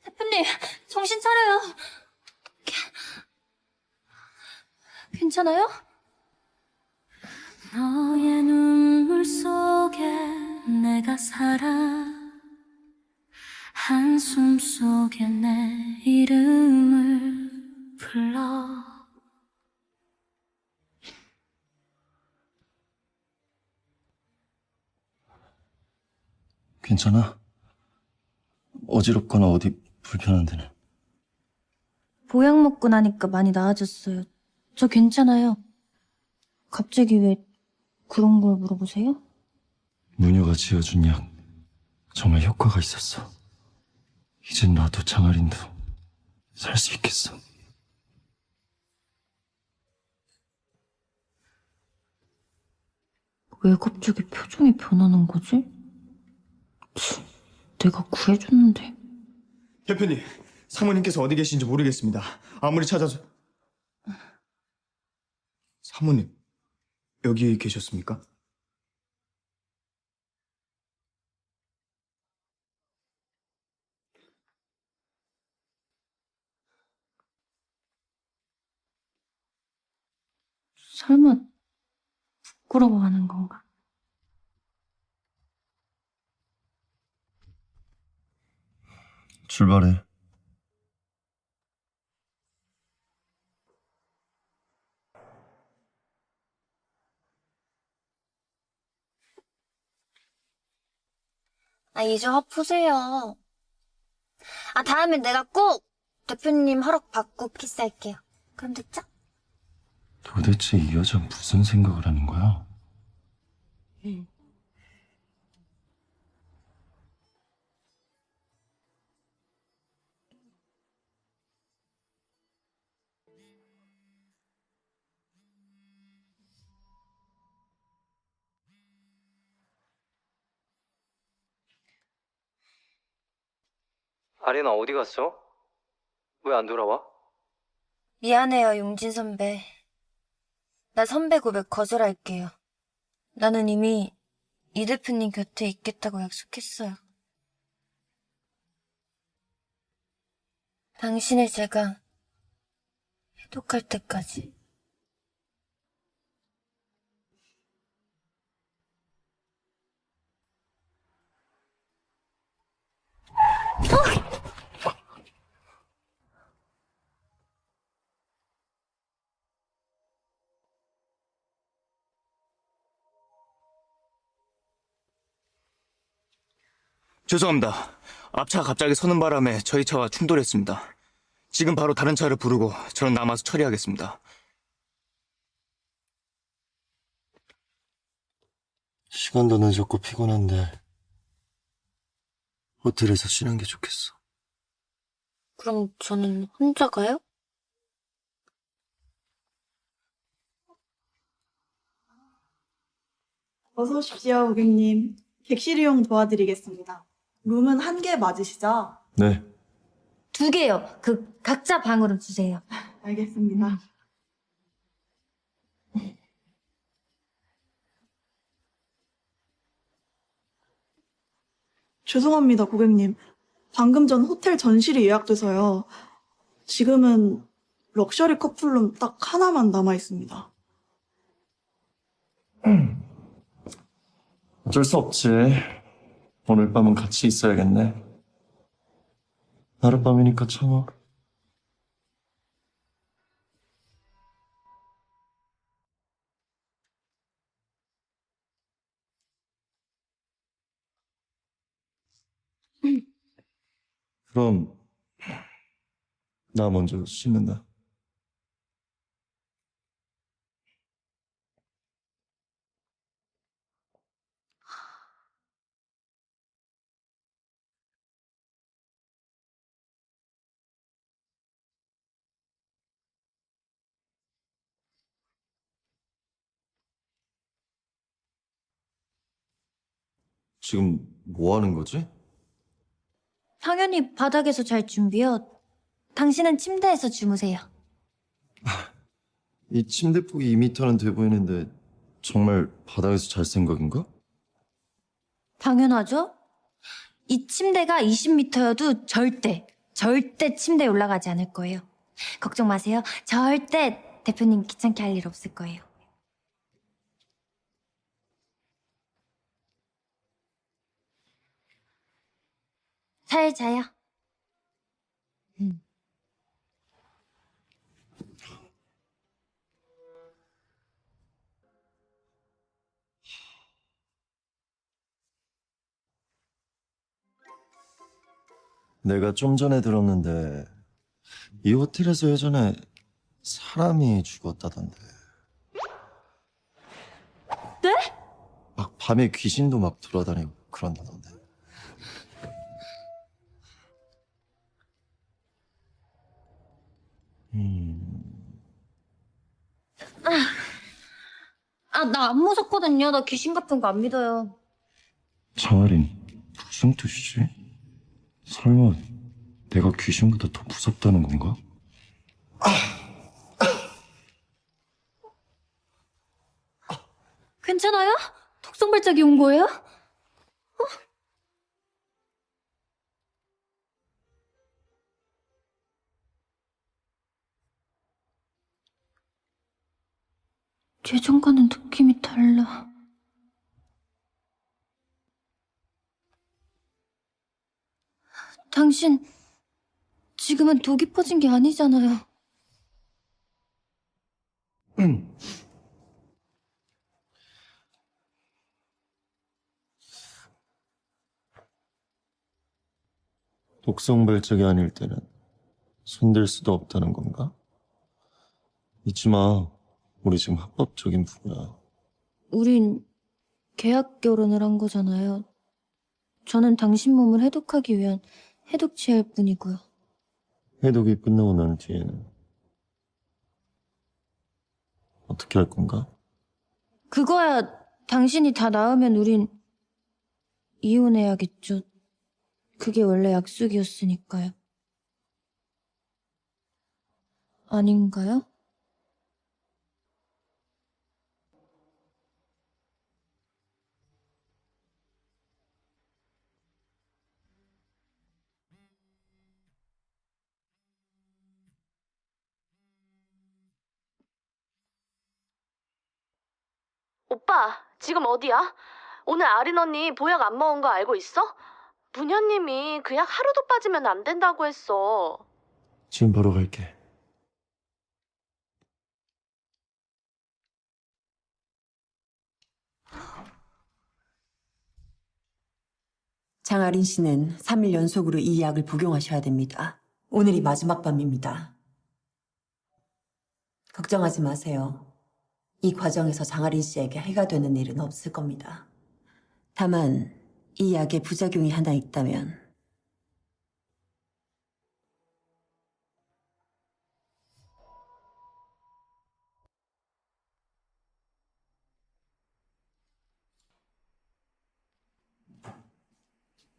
대표님, 정신 차려요. 괜찮아요? 너의 눈물 속에 내가 살아 한숨 속에 내 이름을 불러 괜찮아? 어지럽거나 어디 불편한 데는? 보약 먹고 나니까 많이 나아졌어요. 저 괜찮아요. 갑자기 왜 그런 걸 물어보세요? 무녀가 지어준 약 정말 효과가 있었어. 이젠 나도 장아린도 살 수 있겠어. 왜 갑자기 표정이 변하는 거지? 내가 구해줬는데. 대표님, 사모님께서 어디 계신지 모르겠습니다. 아무리 찾아서... 사모님, 여기 계셨습니까? 설마 부끄러워하는 건가? 출발해. 이제 화 푸세요. 다음엔 내가 꼭 대표님 허락 받고 키스할게요. 그럼 됐죠? 도대체 이 여자 무슨 생각을 하는 거야? 아리나 어디 갔어? 왜 안 돌아와? 미안해요, 용진 선배. 나 선배 고백 거절할게요. 나는 이미 이 대표님 곁에 있겠다고 약속했어요. 당신을 제가 해독할 때까지. 죄송합니다. 앞차가 갑자기 서는 바람에 저희 차와 충돌했습니다. 지금 바로 다른 차를 부르고 저는 남아서 처리하겠습니다. 시간도 늦었고 피곤한데 호텔에서 쉬는 게 좋겠어. 그럼 저는 혼자 가요? 어서 오십시오, 고객님. 객실 이용 도와드리겠습니다. 룸은 1개 맞으시죠? 네. 2개요. 각자 방으로 주세요. 알겠습니다. 죄송합니다, 고객님. 방금 전 호텔 전실이 예약돼서요. 지금은 럭셔리 커플룸 딱 하나만 남아 있습니다. 어쩔 수 없지. 오늘 밤은 같이 있어야겠네. 하룻밤이니까 참아. 그럼 나 먼저 씻는다. 지금 뭐 하는 거지? 당연히 바닥에서 잘 준비요. 당신은 침대에서 주무세요. 이 침대 폭이 2m는 돼 보이는데 정말 바닥에서 잘 생각인가? 당연하죠. 이 침대가 20m여도 절대 침대에 올라가지 않을 거예요. 걱정 마세요. 절대 대표님 귀찮게 할 일 없을 거예요. 잘 자요. 내가 좀 전에 들었는데 이 호텔에서 예전에 사람이 죽었다던데. 네? 막 밤에 귀신도 막 돌아다니고 그런다던데. 나 안 무섭거든요. 나 귀신 같은 거 안 믿어요. 장아린, 무슨 뜻이지? 설마 내가 귀신보다 더 무섭다는 건가? 괜찮아요? 독성 발작이 온 거예요? 예전과는 느낌이 달라. 당신 지금은 독이 퍼진 게 아니잖아요. 독성 발작이 아닐 때는 손댈 수도 없다는 건가? 잊지 마. 우리 지금 합법적인 부부야. 우린 계약 결혼을 한 거잖아요. 저는 당신 몸을 해독하기 위한 해독치할 뿐이고요. 해독이 끝나고 난 뒤에는 어떻게 할 건가? 그거야 당신이 다 나으면 우린 이혼해야겠죠. 그게 원래 약속이었으니까요. 아닌가요? 오빠, 지금 어디야? 오늘 아린 언니 보약 안 먹은 거 알고 있어? 문현님이 그 약 하루도 빠지면 안 된다고 했어. 지금 바로 갈게. 장아린 씨는 3일 연속으로 이 약을 복용하셔야 됩니다. 오늘이 마지막 밤입니다. 걱정하지 마세요. 이 과정에서 장아린 씨에게 해가 되는 일은 없을 겁니다. 다만 이 약에 부작용이 하나 있다면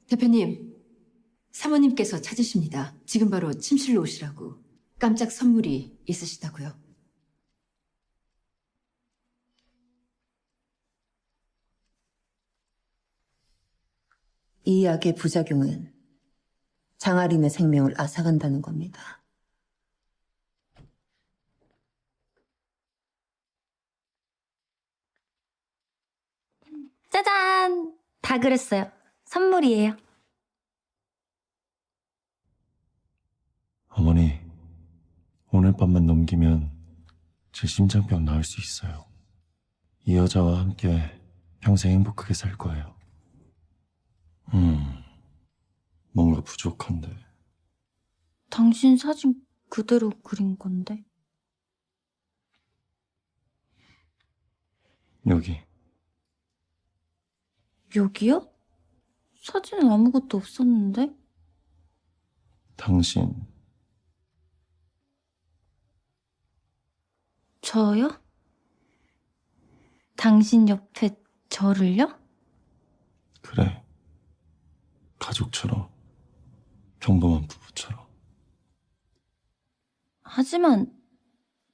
대표님, 사모님께서 찾으십니다. 지금 바로 침실로 오시라고. 깜짝 선물이 있으시다고요. 이 약의 부작용은 장아린의 생명을 앗아간다는 겁니다. 짜잔! 다 그랬어요. 선물이에요. 어머니, 오늘 밤만 넘기면 제 심장병 나을 수 있어요. 이 여자와 함께 평생 행복하게 살 거예요. 뭔가 부족한데. 당신 사진 그대로 그린 건데. 여기. 여기요? 사진은 아무것도 없었는데? 당신. 저요? 당신 옆에 저를요? 그래. 가족처럼. 평범한 부부처럼. 하지만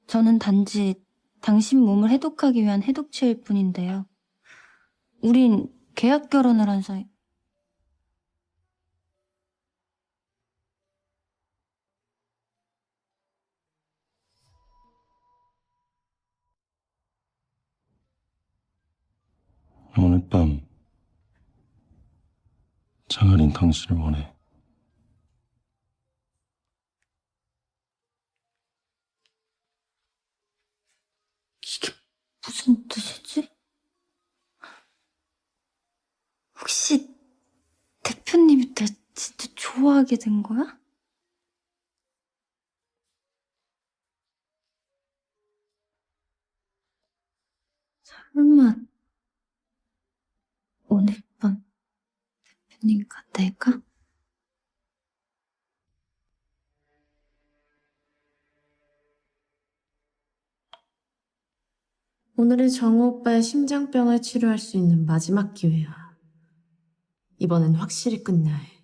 저는 단지 당신 몸을 해독하기 위한 해독체일 뿐인데요. 우린 계약 결혼을 한 사이. 오늘 밤 장아린 당신을 원해. 이게 무슨 뜻이지? 혹시 대표님이 나 진짜 좋아하세요? 좋아하게 된 거야? 설마 오늘 밤 대표님과 내가? 오늘이 정우 오빠의 심장병을 치료할 수 있는 마지막 기회야. 이번엔 확실히 끝내야 해.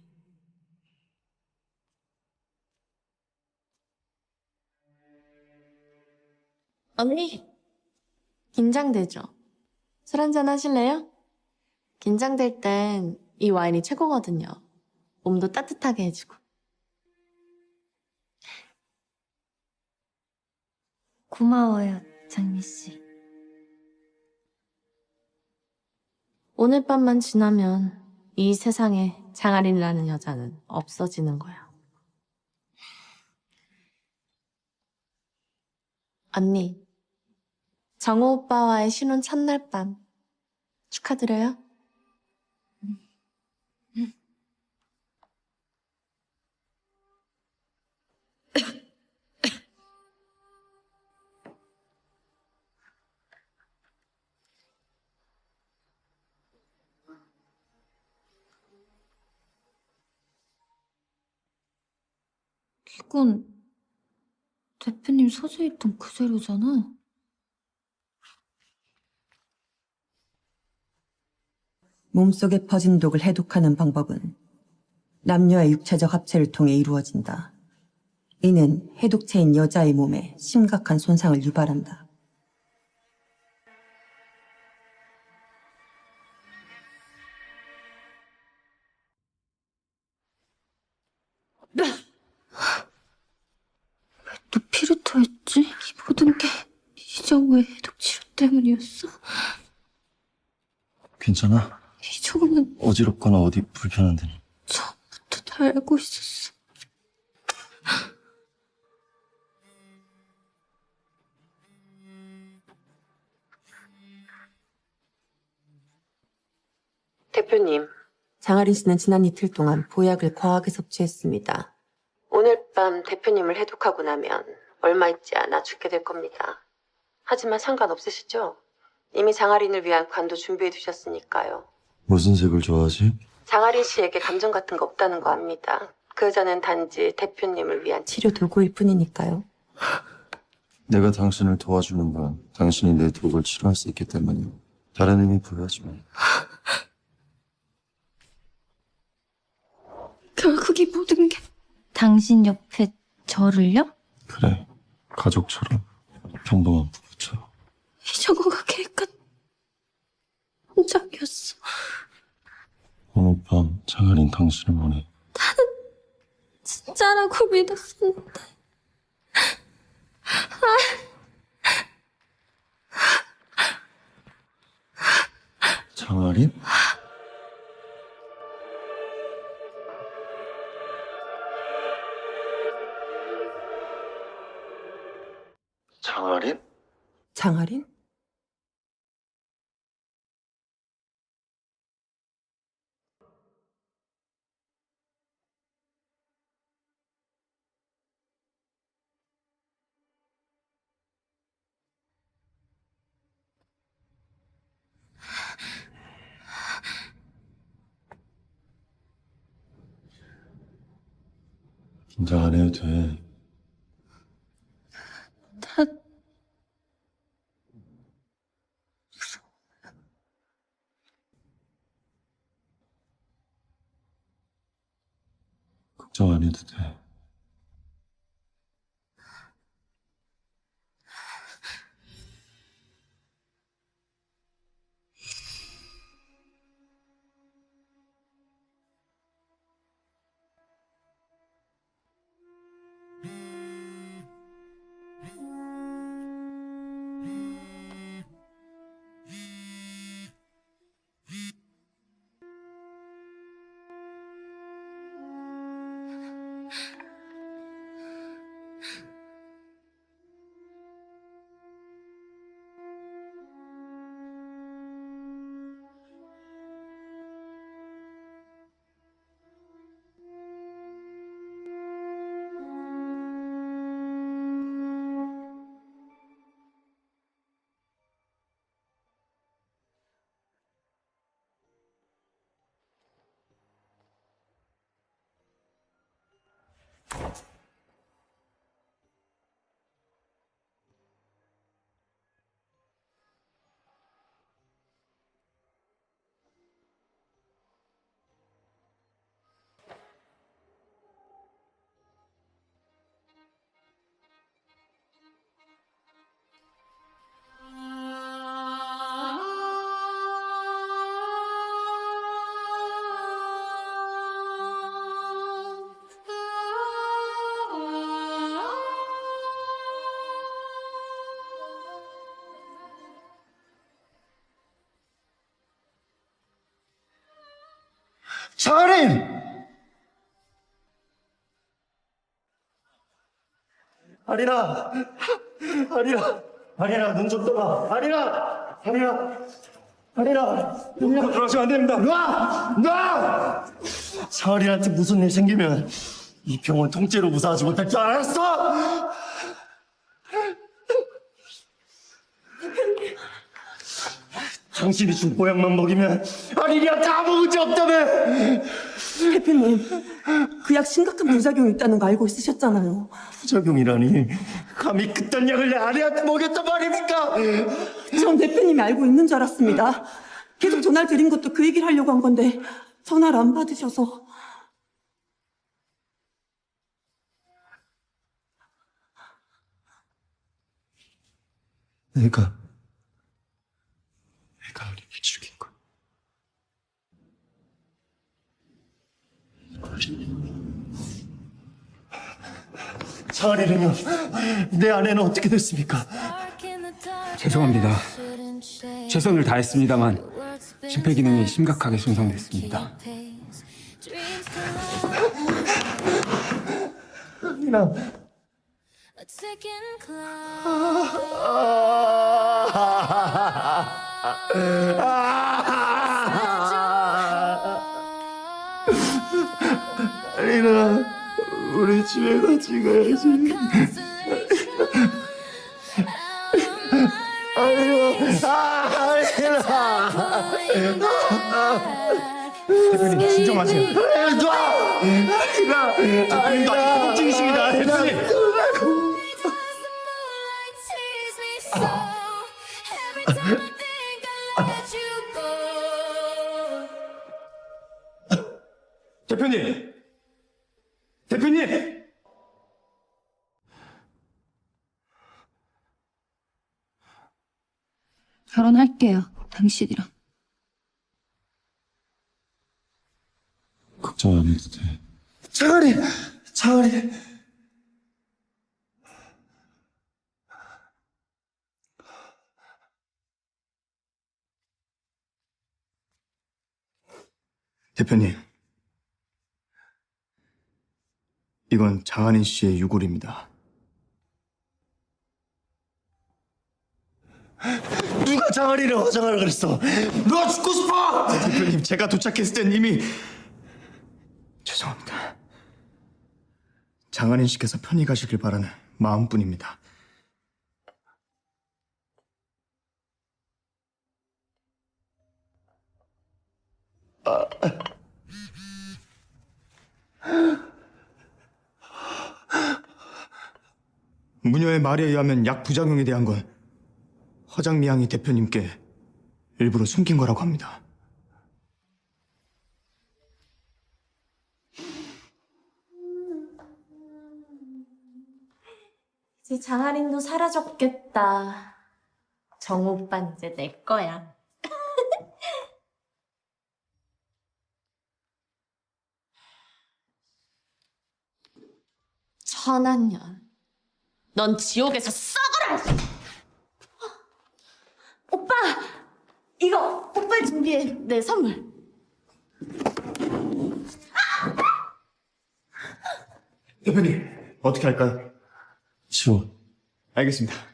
언니, 긴장되죠? 술 한잔 하실래요? 긴장될 땐 이 와인이 최고거든요. 몸도 따뜻하게 해주고. 고마워요, 장미 씨. 오늘 밤만 지나면 이 세상에 장아린이라는 여자는 없어지는 거야. 언니, 정우 오빠와의 신혼 첫날 밤 축하드려요. 이건 대표님 서재 있던 그 재료잖아. 몸속에 퍼진 독을 해독하는 방법은 남녀의 육체적 합체를 통해 이루어진다. 이는 해독체인 여자의 몸에 심각한 손상을 유발한다. 또 피를 토했지? 이 모든 게 이정우의 해독치료 때문이었어? 괜찮아? 이정우는 어지럽거나 어디 불편한 데는? 처음부터 다 알고 있었어. 대표님, 장아린 씨는 지난 이틀 동안 보약을 과하게 섭취했습니다. 오늘 밤 대표님을 해독하고 나면 얼마 있지 않아 죽게 될 겁니다. 하지만 상관없으시죠? 이미 장아린을 위한 관도 준비해 두셨으니까요. 무슨 색을 좋아하지? 장아린 씨에게 감정 같은 거 없다는 거 압니다. 그 여자는 단지 대표님을 위한 치료 도구일 뿐이니까요. 내가 당신을 도와주는 건 당신이 내 독을 치료할 수 있기 때문이야. 다른 의미 부여하지만. 결국 이 모든 게 당신 옆에 저를요? 그래, 가족처럼 평범한 부부처럼. 이정우가 계획한 혼장이었어. 오늘 밤 장아린 당신을 원해. 진짜라고 믿었었는데. 장아린? 장아린? 장아린? 긴장 안 해도 돼. 다 걱정 안 해도 돼. 장아린! 아리나! 아리나, 눈 좀 떠봐. 아리나! 들어가시면 안 됩니다. 놔! 장아린한테 무슨 일 생기면 이 병원 통째로 무사하지 못할 줄 알았어! 당신이 준 보약만 먹이면 아린이한테 아무 문제 없다며! 대표님, 그 약 심각한 부작용이 있다는 거 알고 있으셨잖아요. 부작용이라니 감히 그딴 약을 내 아내한테 먹였단 말입니까? 전 대표님이 알고 있는 줄 알았습니다. 계속 전화를 드린 것도 그 얘기를 하려고 한 건데 전화를 안 받으셔서. 내가 아린을 죽인 거야. 장아린은요? 내 아내는 어떻게 됐습니까? 죄송합니다. 최선을 다했습니다만 심폐기능이 심각하게 손상됐습니다. 아린아. 아린아, 우리 집에 같이 가야지. 대표님 진정하세요. 아린아, 대표님도 아직 통증이십니다. 대표님. 대표님! 결혼할게요, 당신이랑. 걱정 안 해도 돼. 장아린! 대표님, 이건 장한인 씨의 유골입니다. 누가 장아린을 화장하라 그랬어? 누가 죽고 싶어? 대표님, 제가 도착했을 땐 이미... 죄송합니다. 장한인 씨께서 편히 가시길 바라는 마음뿐입니다. 무녀의 말에 의하면 약 부작용에 대한 건 허장미 양이 대표님께 일부러 숨긴 거라고 합니다. 이제 장아린도 사라졌겠다. 정우 오빠는 이제 내 거야. 천한년. 넌 지옥에서 썩어라! 오빠! 이거 오빠 준비해. 내 선물. 대표님, 어떻게 할까요? 지워. 알겠습니다.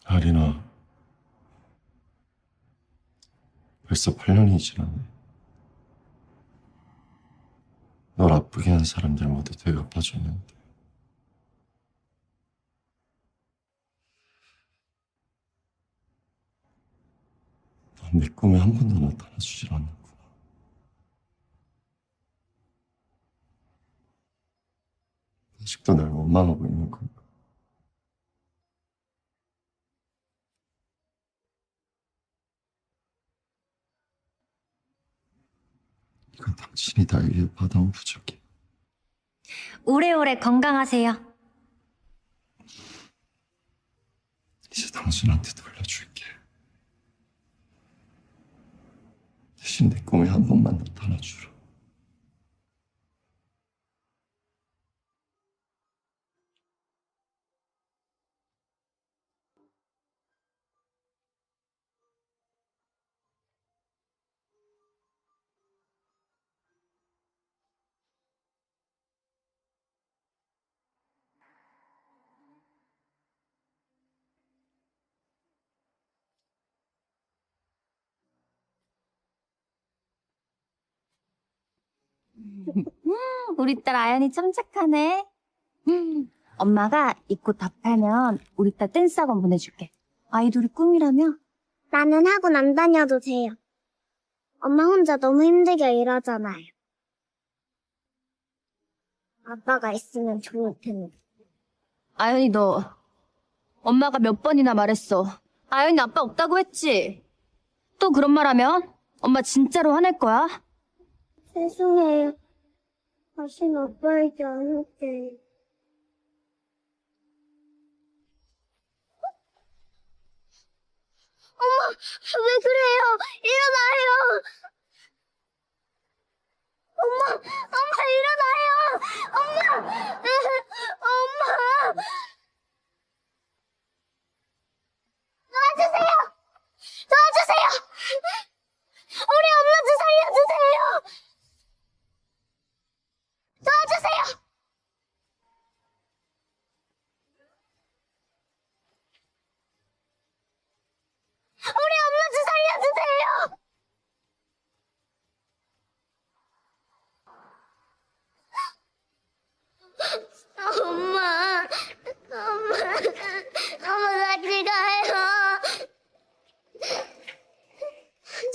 아리나, 벌써 8년이 지났네. 널 아프게 한 사람들 모두 되갚아줬는데. 넌 내 꿈에 한 번도 나타나주질 않는구나. 아직도 날 원망하고 있는 건가? 이건 당신이 날 위해 받아온 부적이야. 오래오래 건강하세요. 이제 당신한테 돌려줄게. 대신 내 꿈에 한 번만 나타나주라. 우리 딸 아연이 참 착하네. 엄마가 이 꽃 다 팔면 우리 딸 댄스 학원 보내줄게. 아이돌이 꿈이라며? 나는 학원 안 다녀도 돼요. 엄마 혼자 너무 힘들게 일하잖아요. 아빠가 있으면 좋을 텐데. 아연이 너 엄마가 몇 번이나 말했어. 아연이 아빠 없다고 했지? 또 그런 말 하면 엄마 진짜로 화낼 거야. 죄송해요. 다신 아빠이지 않을게요. 엄마, 왜 그래요? 일어나요! 엄마 일어나요! 엄마! 도와주세요! 도와주세요! 우리 엄마 좀 살려주세요! 도와주세요! 우리 엄마 좀 살려주세요! 엄마, 나 싫어요.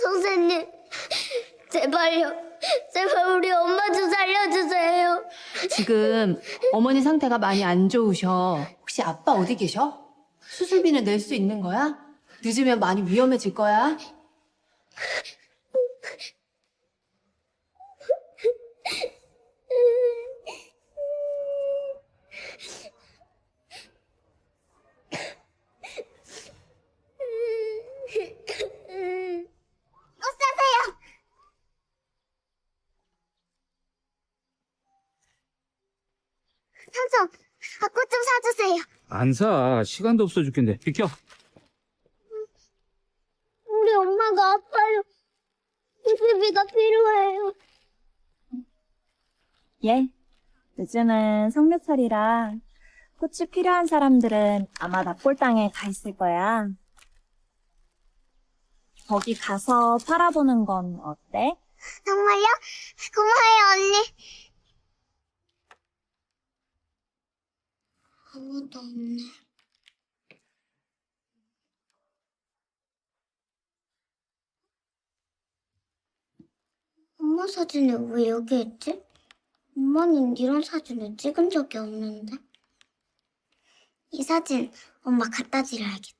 선생님, 제발요. 제발 우리 엄마 좀 살려주세요. 지금 어머니 상태가 많이 안 좋으셔. 혹시 아빠 어디 계셔? 수술비는 낼 수 있는 거야? 늦으면 많이 위험해질 거야. 꽃 사세요. 삼촌, 꽃 좀 사주세요. 안 사. 시간도 없어 죽겠네. 비켜. 우리 엄마가 아파요. 수술비가 필요해요. 예. 요즘은 성묘철이라 꽃이 필요한 사람들은 아마 납골당에 가 있을 거야. 거기 가서 팔아보는 건 어때? 정말요? 고마워요, 언니. 아무도 없네. 엄마 사진을 왜 여기 있지? 엄마는 이런 사진을 찍은 적이 없는데. 이 사진 엄마 갖다 드려야겠다.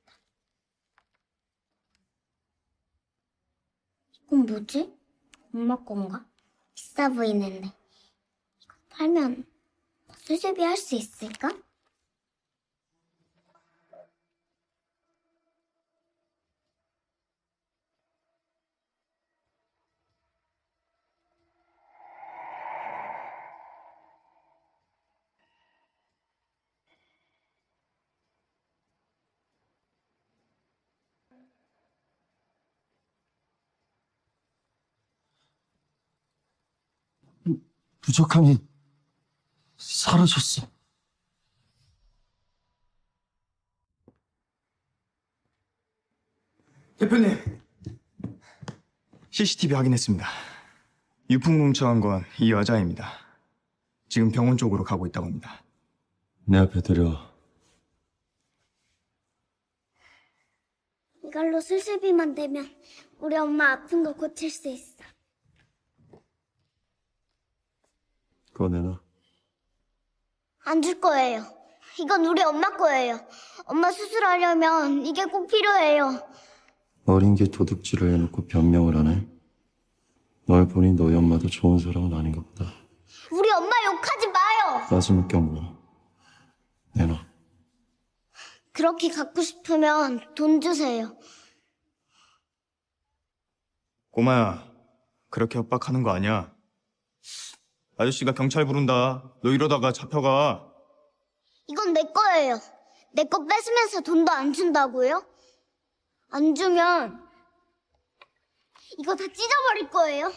이건 뭐지? 엄마 건가? 비싸 보이는데. 이거 팔면 수술비 할 수 있을까? 부족함이 사라졌어. 대표님! CCTV 확인했습니다. 유풍 뭉쳐간 건 이 여자입니다. 지금 병원 쪽으로 가고 있다고 합니다. 내 앞에 데려와. 이걸로 수술비만 되면 우리 엄마 아픈 거 고칠 수 있어. 그거 내놔. 안 줄 거예요. 이건 우리 엄마 거예요. 엄마 수술하려면 이게 꼭 필요해요. 어린 게 도둑질을 해놓고 변명을 하네. 널 보니 너희 엄마도 좋은 사람은 아닌가 보다. 우리 엄마 욕하지 마요. 마지막 경고. 내놔. 그렇게 갖고 싶으면 돈 주세요. 꼬마야, 그렇게 협박하는 거 아니야. 아저씨가 경찰 부른다. 너 이러다가 잡혀가. 이건 내 거예요. 내 거 뺏으면서 돈도 안 준다고요? 안 주면 이거 다 찢어버릴 거예요.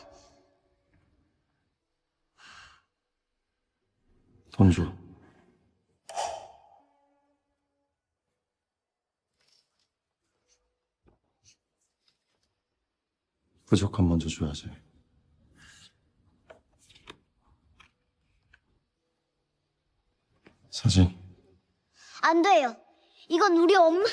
돈 줘. 부족한 먼저 줘야지. 사진. 안 돼요. 이건 우리 엄마.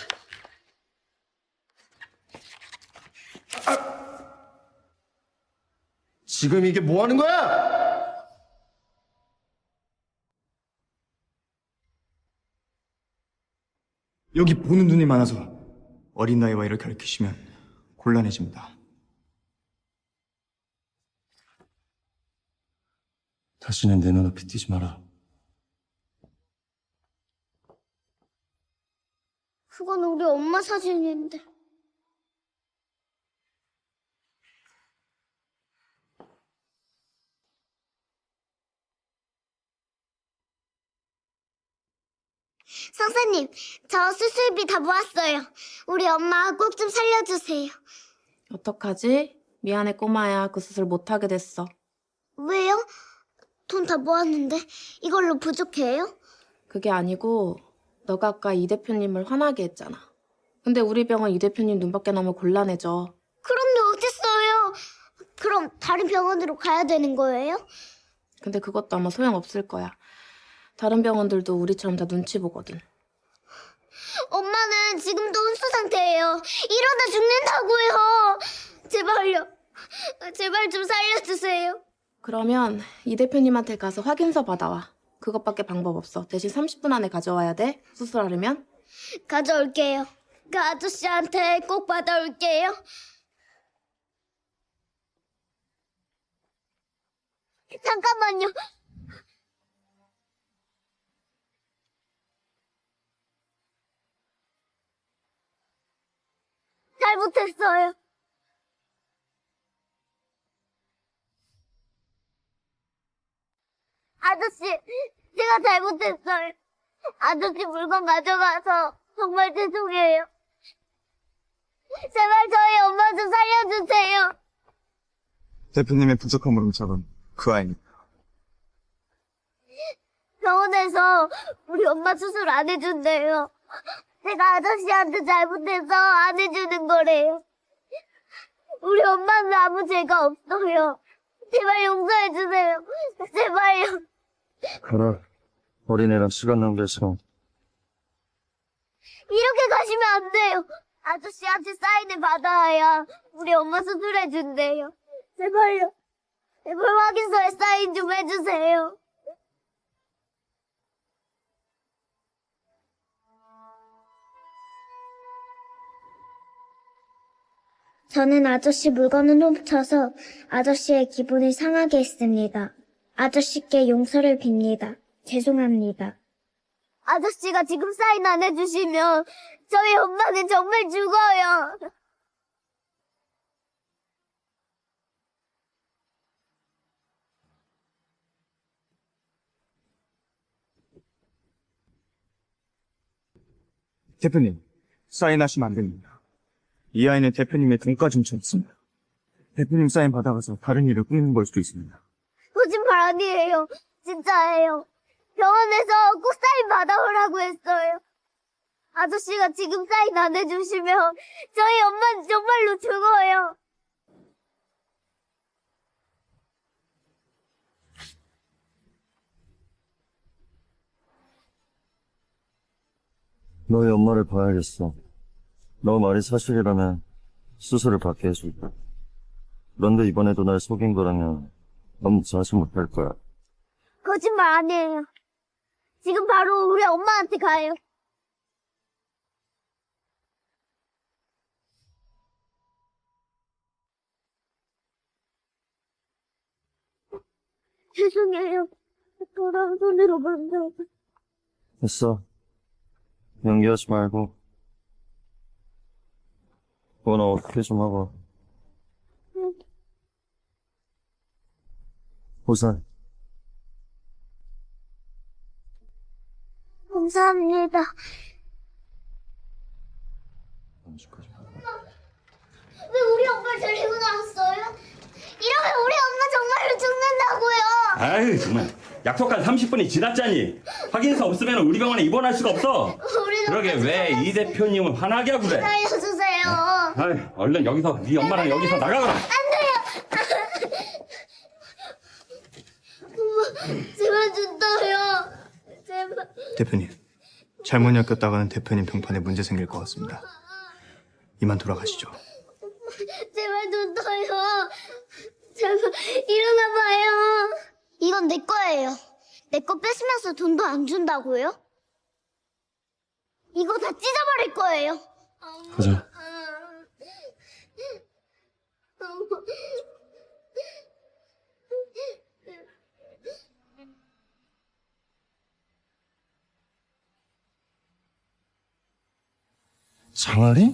지금 이게 뭐 하는 거야? 여기 보는 눈이 많아서 어린 나이와 이렇게 얽히시면 곤란해집니다. 다시는 내 눈앞에 띄지 마라. 그건 우리 엄마 사진인데. 선생님, 저 수술비 다 모았어요. 우리 엄마 꼭 좀 살려주세요. 어떡하지? 미안해 꼬마야. 그 수술 못하게 됐어. 왜요? 돈 다 모았는데 이걸로 부족해요? 그게 아니고 너가 아까 이 대표님을 화나게 했잖아. 근데 우리 병원 이 대표님 눈밖에 나면 곤란해져. 그럼요, 어딨어요? 그럼 다른 병원으로 가야 되는 거예요? 근데 그것도 아마 소용없을 거야. 다른 병원들도 우리처럼 다 눈치 보거든. 엄마는 지금도 혼수 상태예요. 이러다 죽는다고요. 제발요. 제발 좀 살려주세요. 그러면 이 대표님한테 가서 확인서 받아와. 그것밖에 방법 없어. 대신 30분 안에 가져와야 돼. 수술하려면. 가져올게요. 그 아저씨한테 꼭 받아올게요. 잠깐만요. 잘못했어요. 아저씨, 제가 잘못했어요. 아저씨 물건 가져가서 정말 죄송해요. 제발 저희 엄마 좀 살려주세요. 대표님의 부족함으로 훔쳐간 그 아이입니다. 병원에서 우리 엄마 수술 안 해준대요. 제가 아저씨한테 잘못해서 안 해주는 거래요. 우리 엄마는 아무 죄가 없어요. 제발 용서해주세요. 제발요. 가라. 어린애랑 시간 낭비해서. 이렇게 가시면 안 돼요. 아저씨한테 사인을 받아야 우리 엄마 수술해준대요. 제발요. 제발 확인서에 사인 좀 해주세요. 저는 아저씨 물건을 훔쳐서 아저씨의 기분을 상하게 했습니다. 아저씨께 용서를 빕니다. 죄송합니다. 아저씨가 지금 사인 안 해주시면 저희 엄마는 정말 죽어요. 대표님, 사인하시면 안 됩니다. 이 아이는 대표님의 돈까지 훔쳐있습니다. 대표님 사인 받아가서 다른 일을 꾸미는 걸 수도 있습니다. 거짓말 아니에요. 진짜예요. 병원에서 꼭 사인 받아오라고 했어요. 아저씨가 지금 사인 안 해주시면 저희 엄마는 정말로 죽어요. 너희 엄마를 봐야겠어. 너 말이 사실이라면 수술을 받게 해줄게. 그런데 이번에도 날 속인 거라면 넌 자주 못할 거야. 거짓말 아니에요. 지금 바로 우리 엄마한테 가요. 죄송해요. 돌아온 손으로 만져. 됐어. 연기하지 말고. 뭐나 어떻게 좀 하고. 보살. 감사합니다. 왜 우리 엄마를 데리고 나왔어요? 이러면 우리 엄마 정말로 죽는다고요. 아유 정말 약속한 30분이 지났잖니. 확인서 없으면 우리 병원에 입원할 수가 없어. 그러게 왜 이 대표님을 화나게 하고 그래. 살려주세요. 아유 얼른 여기서 네 엄마랑 여기서 나가거라. 안 돼요. 엄마 제발 준다요. 제발. 대표님, 잘못 엮였다가는 대표님 병판에 문제 생길 것 같습니다. 이만 돌아가시죠. 제발 준다요. 제발 일어나봐요. 이건 내 거예요. 내 거 뺏으면서 돈도 안 준다고요? 이거 다 찢어버릴 거예요. 가자. 장아리?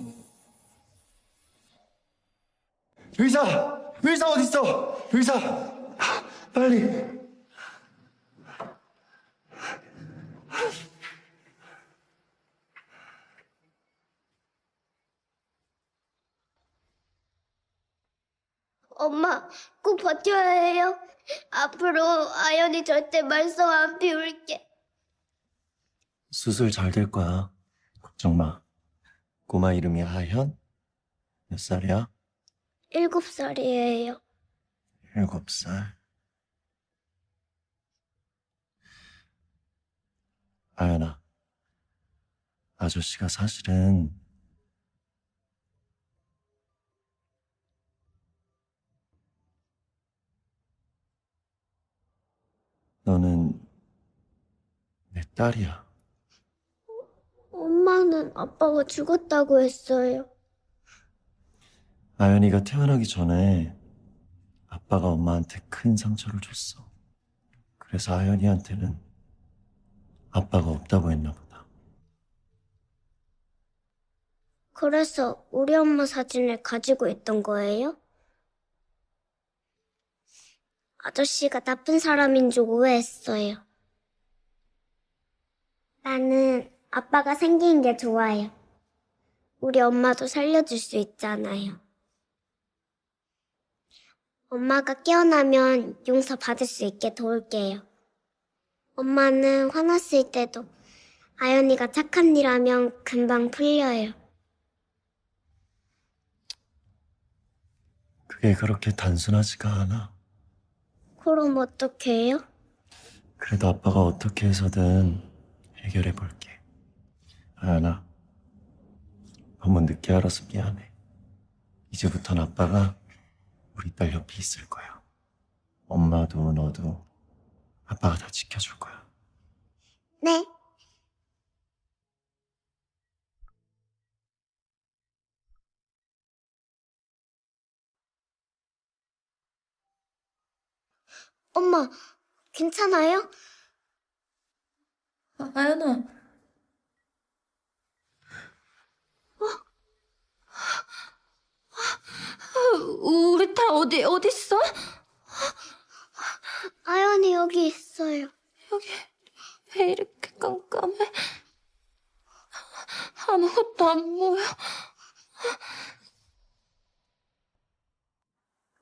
의사! 의사 어딨어? 의사! 빨리! 엄마, 꼭 버텨야 해요. 앞으로 아연이 절대 말썽 안 피울게. 수술 잘 될 거야. 걱정 마. 꼬마 이름이 하현? 몇 살이야? 7살이에요. 7살. 아연아, 아저씨가 사실은 너는 내 딸이야. 엄마는 아빠가 죽었다고 했어요. 아연이가 태어나기 전에 아빠가 엄마한테 큰 상처를 줬어. 그래서 아연이한테는 아빠가 없다고 했나 보다. 그래서 우리 엄마 사진을 가지고 있던 거예요? 아저씨가 나쁜 사람인 줄 오해했어요. 나는 아빠가 생긴 게 좋아요. 우리 엄마도 살려줄 수 있잖아요. 엄마가 깨어나면 용서 받을 수 있게 도울게요. 엄마는 화났을 때도 아연이가 착한 일 하면 금방 풀려요. 그게 그렇게 단순하지가 않아. 그럼 어떻게 해요? 그래도 아빠가 어떻게 해서든 해결해 볼게. 아연아, 너무 늦게 알아서 미안해. 이제부터는 아빠가 우리 딸 옆에 있을 거야. 엄마도 너도 아빠가 다 지켜줄 거야. 네. 엄마, 괜찮아요? 아연아. 우리 딸 어딨어? 아연이 여기 있어요. 여기 왜 이렇게 깜깜해? 아무것도 안 보여.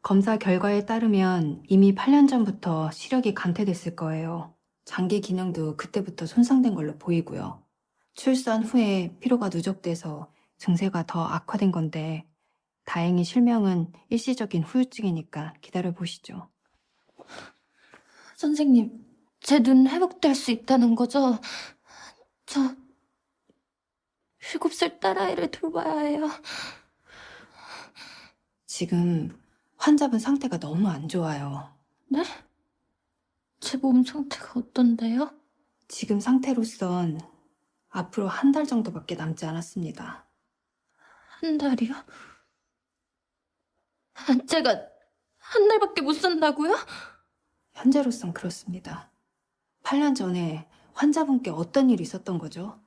검사 결과에 따르면 이미 8년 전부터 시력이 감퇴됐을 거예요. 장기 기능도 그때부터 손상된 걸로 보이고요. 출산 후에 피로가 누적돼서 증세가 더 악화된 건데 다행히 실명은 일시적인 후유증이니까 기다려 보시죠. 선생님, 제 눈 회복될 수 있다는 거죠? 저 7살 딸아이를 돌봐야 해요. 지금 환자분 상태가 너무 안 좋아요. 네? 제 몸 상태가 어떤데요? 지금 상태로선 앞으로 한 달 정도밖에 남지 않았습니다. 한 달이요? 제가 한 달밖에 못 산다고요? 현재로선 그렇습니다. 8년 전에 환자분께 어떤 일이 있었던 거죠?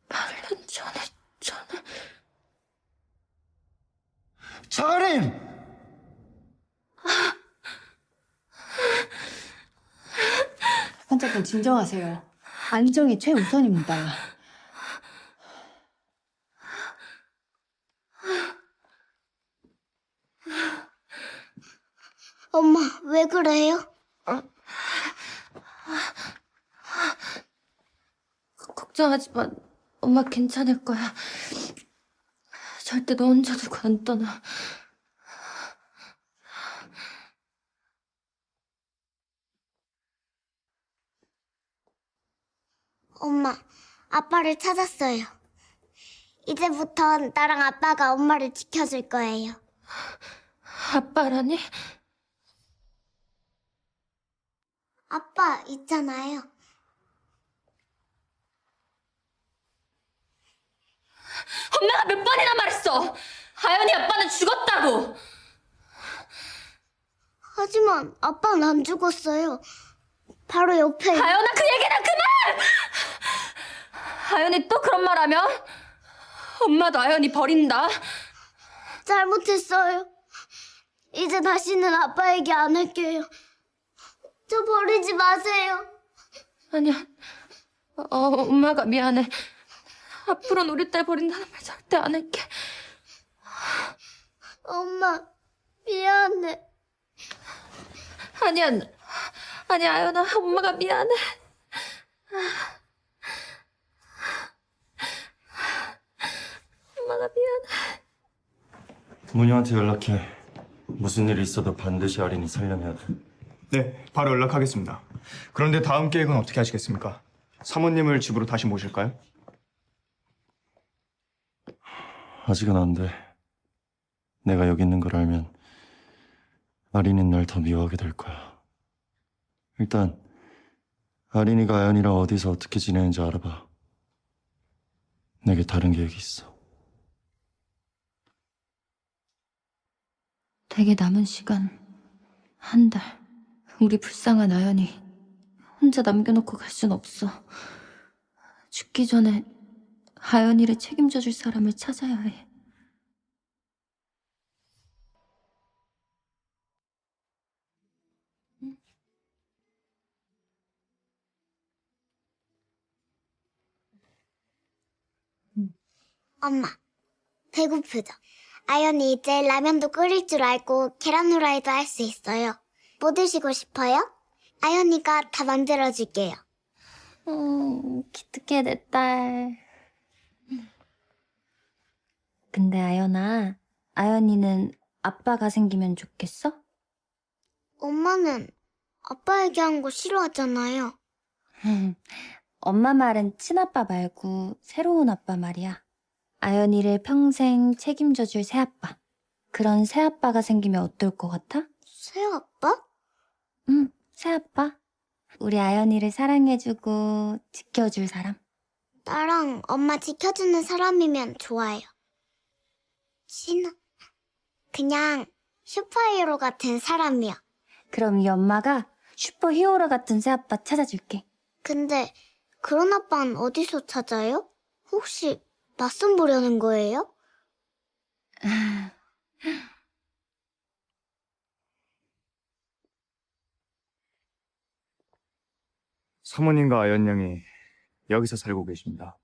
8년 전에 장아린! 환자분 진정하세요. 안정이 최우선입니다. 엄마, 왜 그래요? 걱정하지 마. 엄마 괜찮을 거야. 절대 너 혼자 두고 안 떠나. 엄마, 아빠를 찾았어요. 이제부턴 나랑 아빠가 엄마를 지켜줄 거예요. 아빠라니? 아빠 있잖아요. 엄마가 몇 번이나 말했어! 아연이 아빠는 죽었다고! 하지만 아빠는 안 죽었어요. 바로 옆에. 아연아, 그 얘기는 그만! 아연이 또 그런 말 하면 엄마도 아연이 버린다. 잘못했어요. 이제 다시는 아빠 얘기 안 할게요. 저 버리지 마세요. 아니야. 엄마가 미안해. 앞으로는 우리 딸 버린다는 말 절대 안 할게. 엄마, 미안해. 아니야, 아연아. 엄마가 미안해. 엄마가 미안해. 문효한테 연락해. 무슨 일이 있어도 반드시 아린이 살려내야 돼. 네, 바로 연락하겠습니다. 그런데 다음 계획은 어떻게 하시겠습니까? 사모님을 집으로 다시 모실까요? 아직은 안 돼. 내가 여기 있는 걸 알면 아린이는 날 더 미워하게 될 거야. 일단 아린이가 아연이랑 어디서 어떻게 지내는지 알아봐. 내게 다른 계획이 있어. 되게 남은 시간 한 달. 우리 불쌍한 아연이 혼자 남겨놓고 갈 순 없어. 죽기 전에 아연이를 책임져줄 사람을 찾아야 해. 엄마, 배고프죠? 아연이 이제 라면도 끓일 줄 알고 계란 후라이도 할 수 있어요. 뭐 드시고 싶어요? 아연이가 다 만들어줄게요. 기특해, 내 딸. 근데 아연아, 아연이는 아빠가 생기면 좋겠어? 엄마는 아빠 얘기한 거 싫어하잖아요. 엄마 말은 친아빠 말고 새로운 아빠 말이야. 아연이를 평생 책임져줄 새아빠. 그런 새아빠가 생기면 어떨 것 같아? 새아빠? 응, 새아빠. 우리 아연이를 사랑해주고 지켜줄 사람. 나랑 엄마 지켜주는 사람이면 좋아요. 그냥 슈퍼히어로 같은 사람이요. 그럼 이 엄마가 슈퍼히어로 같은 새아빠 찾아줄게. 근데 그런 아빠는 어디서 찾아요? 혹시 맞선 보려는 거예요? 사모님과 아연 양이 여기서 살고 계십니다.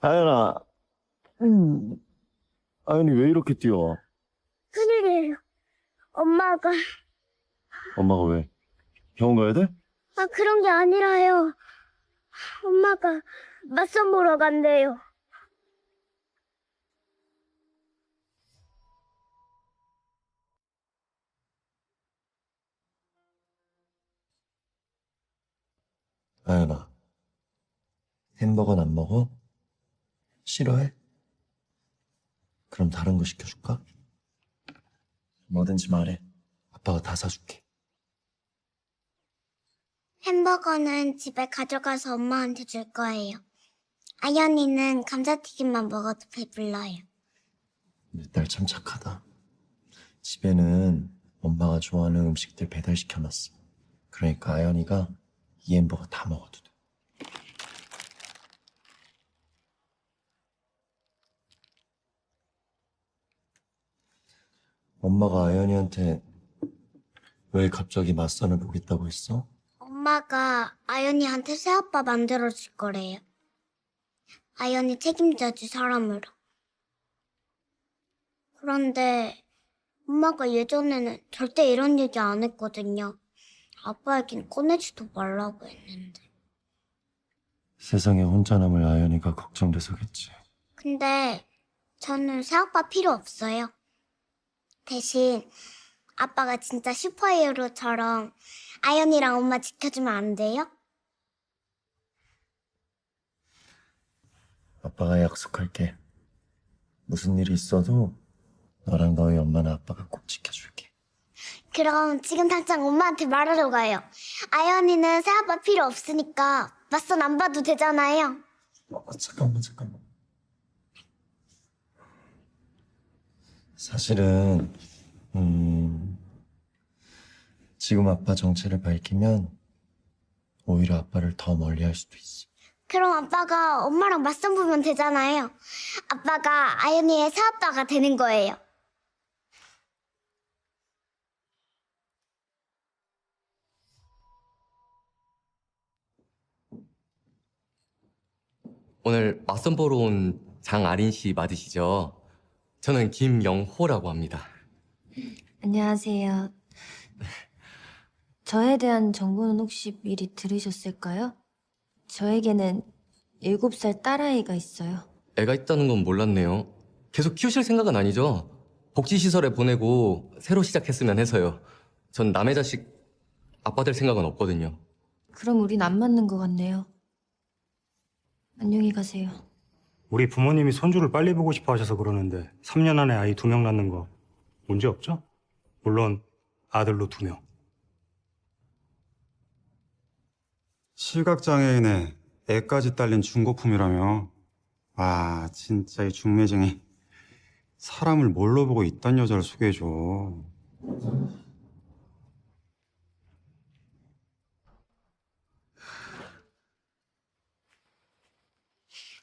아연아. 아연이 왜 이렇게 뛰어? 큰일이에요. 엄마가 엄마가 왜? 병원 가야 돼? 아, 그런 게 아니라요. 엄마가 맞선 보러 간대요. 아연아, 햄버거는 안 먹어? 싫어해? 그럼 다른 거 시켜줄까? 뭐든지 말해. 아빠가 다 사줄게. 햄버거는 집에 가져가서 엄마한테 줄 거예요. 아연이는 감자튀김만 먹어도 배불러요. 내 딸 참 착하다. 집에는 엄마가 좋아하는 음식들 배달시켜놨어. 그러니까 아연이가 이 햄버거 다 먹어도 돼. 엄마가 아연이한테 왜 갑자기 맞선을 보겠다고 했어? 엄마가 아연이한테 새아빠 만들어줄 거래요. 아연이 책임져줄 사람으로. 그런데 엄마가 예전에는 절대 이런 얘기 안 했거든요. 아빠에겐 꺼내지도 말라고 했는데. 세상에 혼자 남을 아연이가 걱정돼서겠지. 근데 저는 새아빠 필요 없어요. 대신 아빠가 진짜 슈퍼히어로처럼 아연이랑 엄마 지켜주면 안 돼요? 아빠가 약속할게. 무슨 일이 있어도 너랑 너희 엄마는 아빠가 꼭 지켜줄게. 그럼 지금 당장 엄마한테 말하러 가요. 아연이는 새아빠 필요 없으니까 맞선 안 봐도 되잖아요. 잠깐만. 사실은 지금 아빠 정체를 밝히면 오히려 아빠를 더 멀리할 수도 있어. 그럼 아빠가 엄마랑 맞선 보면 되잖아요. 아빠가 아연이의 새아빠가 되는 거예요. 오늘 맞선 보러 온 장아린 씨 맞으시죠? 저는 김영호라고 합니다. 안녕하세요. 저에 대한 정보는 혹시 미리 들으셨을까요? 저에게는 7살 딸아이가 있어요. 애가 있다는 건 몰랐네요. 계속 키우실 생각은 아니죠? 복지시설에 보내고 새로 시작했으면 해서요. 전 남의 자식 아빠 될 생각은 없거든요. 그럼 우린 안 맞는 것 같네요. 안녕히 가세요. 우리 부모님이 손주를 빨리 보고 싶어 하셔서 그러는데 3년 안에 아이 2명 낳는 거 문제 없죠? 물론 아들로 2명. 시각장애인에 애까지 딸린 중고품이라며. 아, 진짜 이 중매쟁이. 사람을 뭘로 보고 이딴 여자를 소개해줘.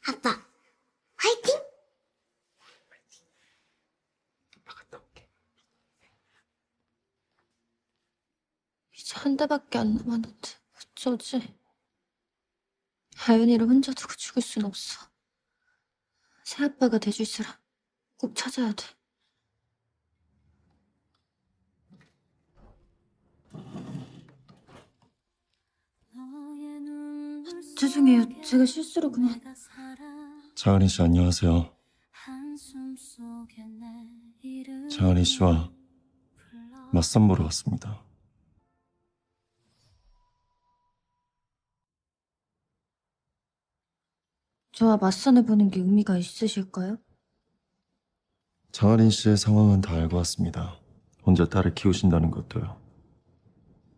아빠, 화이팅! 이제 한 달밖에 안 남았는데 어쩌지? 아연이를 혼자 두고 죽을 순 없어. 새아빠가 돼줄 사람 꼭 찾아야 돼. 죄송해요. 제가 실수로 그냥... 장아린 씨 안녕하세요. 장아린 씨와 맞선 보러 왔습니다. 저와 맞선을 보는 게 의미가 있으실까요? 장아린 씨의 상황은 다 알고 왔습니다. 혼자 딸을 키우신다는 것도요.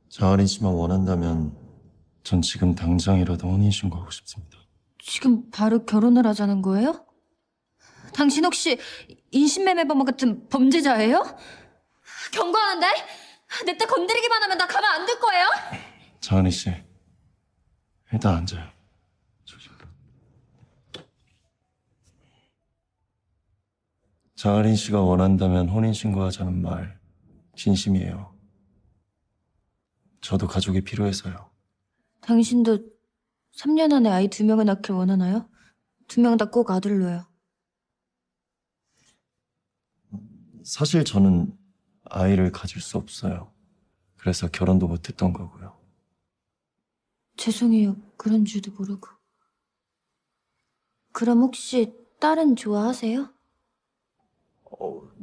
장아린 씨만 원한다면 전 지금 당장이라도 혼인신고하고 싶습니다. 지금 바로 결혼을 하자는 거예요? 당신 혹시 인신매매범 같은 범죄자예요? 경고하는데? 내 딸 건드리기만 하면 나 가만 안 둘 거예요? 장아린 씨, 일단 앉아요. 장아린 씨가 원한다면 혼인신고하자는 말 진심이에요. 저도 가족이 필요해서요. 당신도 3년 안에 아이 2명을 낳길 원하나요? 2명 다 꼭 아들로요. 사실 저는 아이를 가질 수 없어요. 그래서 결혼도 못했던 거고요. 죄송해요. 그런 줄도 모르고. 그럼 혹시 딸은 좋아하세요?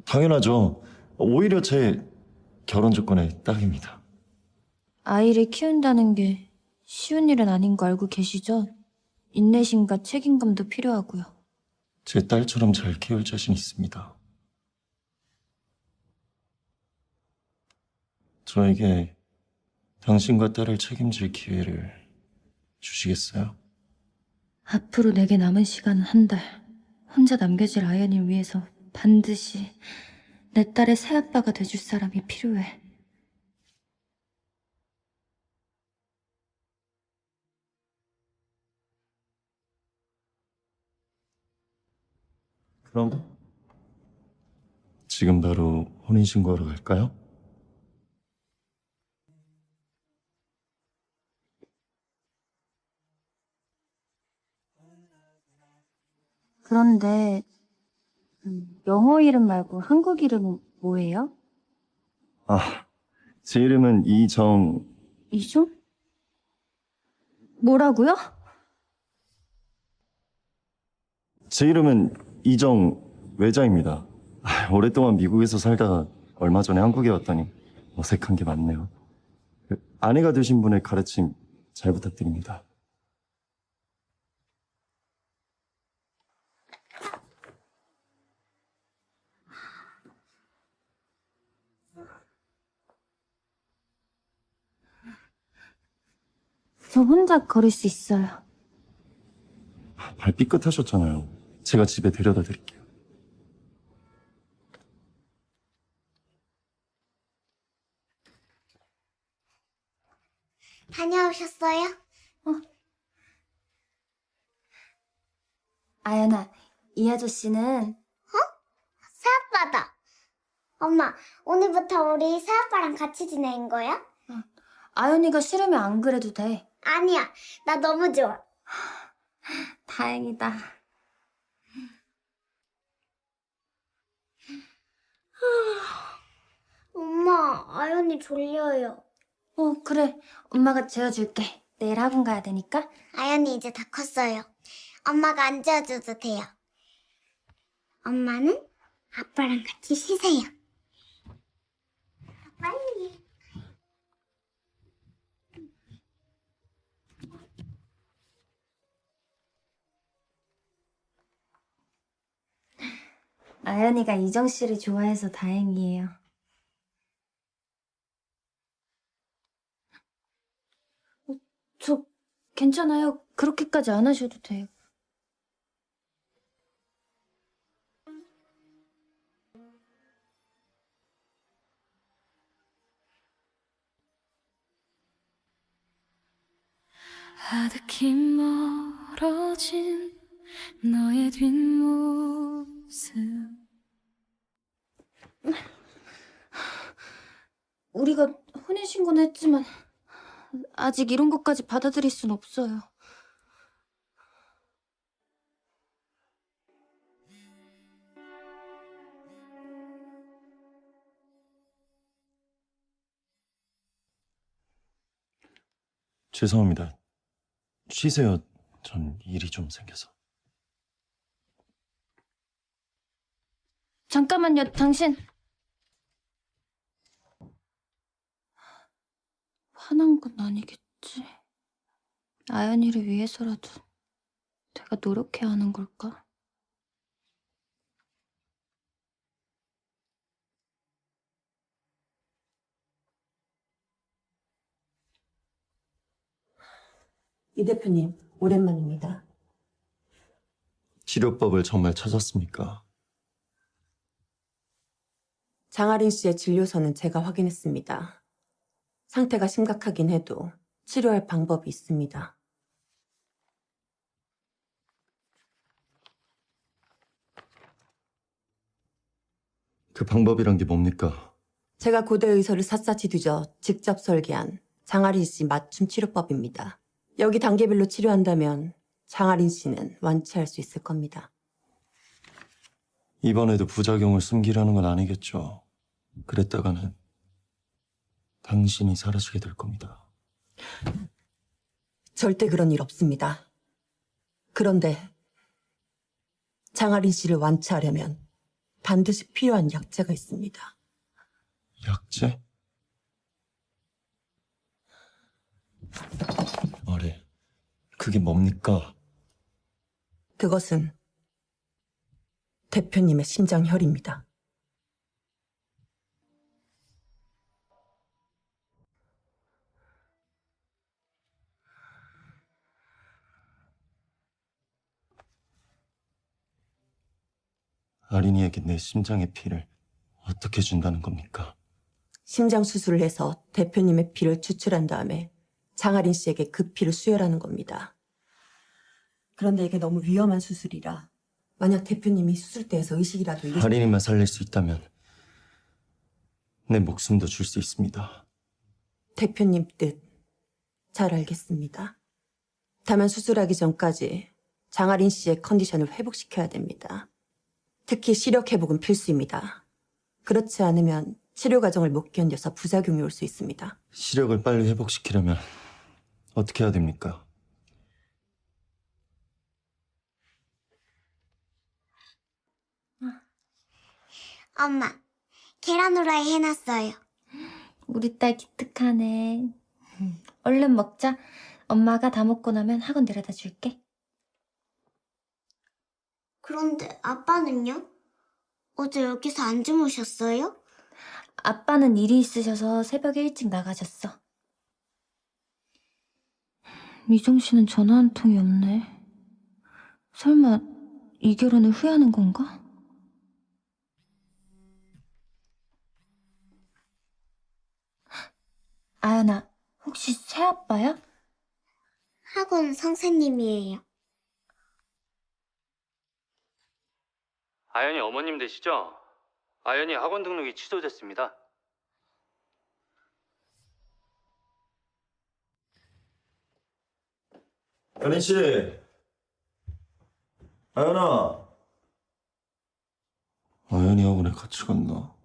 당연하죠. 오히려 제 결혼 조건에 딱입니다. 아이를 키운다는 게 쉬운 일은 아닌 거 알고 계시죠? 인내심과 책임감도 필요하고요. 제 딸처럼 잘 키울 자신 있습니다. 저에게 당신과 딸을 책임질 기회를 주시겠어요? 앞으로 내게 남은 시간은 한 달. 혼자 남겨질 아연을 위해서 반드시 내 딸의 새아빠가 돼줄 사람이 필요해. 그럼 지금 바로 혼인신고하러 갈까요? 그런데 영어 이름 말고 한국 이름은 뭐예요? 제 이름은 이정... 이종? 뭐라고요? 제 이름은 이정 외자입니다. 오랫동안 미국에서 살다가 얼마 전에 한국에 왔더니 어색한 게 많네요. 아내가 되신 분의 가르침 잘 부탁드립니다. 저 혼자 걸을 수 있어요. 발 삐끗하셨잖아요. 제가 집에 데려다 드릴게요. 다녀오셨어요? 아연아, 이 아저씨는 새아빠다. 엄마, 오늘부터 우리 새아빠랑 같이 지내는 거야? 아연이가 싫으면 안 그래도 돼. 아니야, 나 너무 좋아. 다행이다. 엄마, 아연이 졸려요. 그래. 엄마가 재워줄게. 내일 학원 가야 되니까. 아연이 이제 다 컸어요. 엄마가 안 재워줘도 돼요. 엄마는 아빠랑 같이 쉬세요. 빨리. 아연이가 이정 씨를 좋아해서 다행이에요. 저 괜찮아요. 그렇게까지 안 하셔도 돼요. 아득히 멀어진 너의 뒷모습 우리가 혼인신고는 했지만 아직 이런 것까지 받아들일 순 없어요. 죄송합니다. 쉬세요. 전 일이 좀 생겨서. 잠깐만요, 당신. 화난 건 아니겠지. 아연이를 위해서라도 내가 노력해야 하는 걸까? 이 대표님, 오랜만입니다. 치료법을 정말 찾았습니까? 장아린 씨의 진료서는 제가 확인했습니다. 상태가 심각하긴 해도 치료할 방법이 있습니다. 그 방법이란 게 뭡니까? 제가 고대 의서를 샅샅이 뒤져 직접 설계한 장아린 씨 맞춤 치료법입니다. 여기 단계별로 치료한다면 장아린 씨는 완치할 수 있을 겁니다. 이번에도 부작용을 숨기려는 건 아니겠죠. 그랬다가는 당신이 사라지게 될 겁니다. 절대 그런 일 없습니다. 그런데 장아린 씨를 완치하려면 반드시 필요한 약재가 있습니다. 약재? 말해. 그게 뭡니까? 그것은 대표님의 심장혈입니다. 아린이에게 내 심장의 피를 어떻게 준다는 겁니까? 심장 수술을 해서 대표님의 피를 추출한 다음에 장아린 씨에게 그 피를 수혈하는 겁니다. 그런데 이게 너무 위험한 수술이라 만약 대표님이 수술대에서 의식이라도 잃으시면 아린이만 살릴 수 있다면 내 목숨도 줄 수 있습니다. 대표님 뜻 잘 알겠습니다. 다만 수술하기 전까지 장아린 씨의 컨디션을 회복시켜야 됩니다. 특히 시력 회복은 필수입니다. 그렇지 않으면 치료 과정을 못 견뎌서 부작용이 올 수 있습니다. 시력을 빨리 회복시키려면 어떻게 해야 됩니까? 엄마, 계란 후라이 해놨어요. 우리 딸 기특하네. 얼른 먹자. 엄마가 다 먹고 나면 학원 데려다 줄게. 그런데 아빠는요? 어제 여기서 안 주무셨어요? 아빠는 일이 있으셔서 새벽에 일찍 나가셨어. 미정 씨는 전화 한 통이 없네. 설마 이 결혼을 후회하는 건가? 아연아, 혹시 새아빠야? 학원 선생님이에요. 아연이 어머님 되시죠? 아연이 학원 등록이 취소됐습니다. 아린 씨, 아연아. 아연이 학원에 같이 갔나?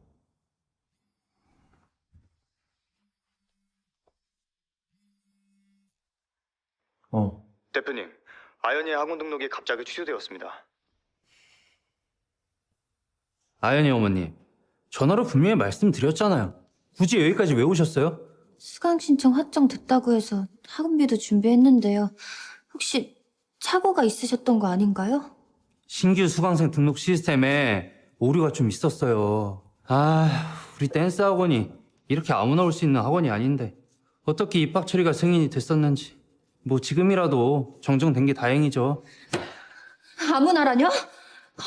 대표님, 아연이의 학원 등록이 갑자기 취소되었습니다. 아연이 어머님, 전화로 분명히 말씀드렸잖아요. 굳이 여기까지 왜 오셨어요? 수강 신청 확정됐다고 해서 학원비도 준비했는데요. 혹시 착오가 있으셨던 거 아닌가요? 신규 수강생 등록 시스템에 오류가 좀 있었어요. 우리 댄스 학원이 이렇게 아무나 올 수 있는 학원이 아닌데 어떻게 입학 처리가 승인이 됐었는지. 뭐 지금이라도 정정된 게 다행이죠. 아무나라뇨?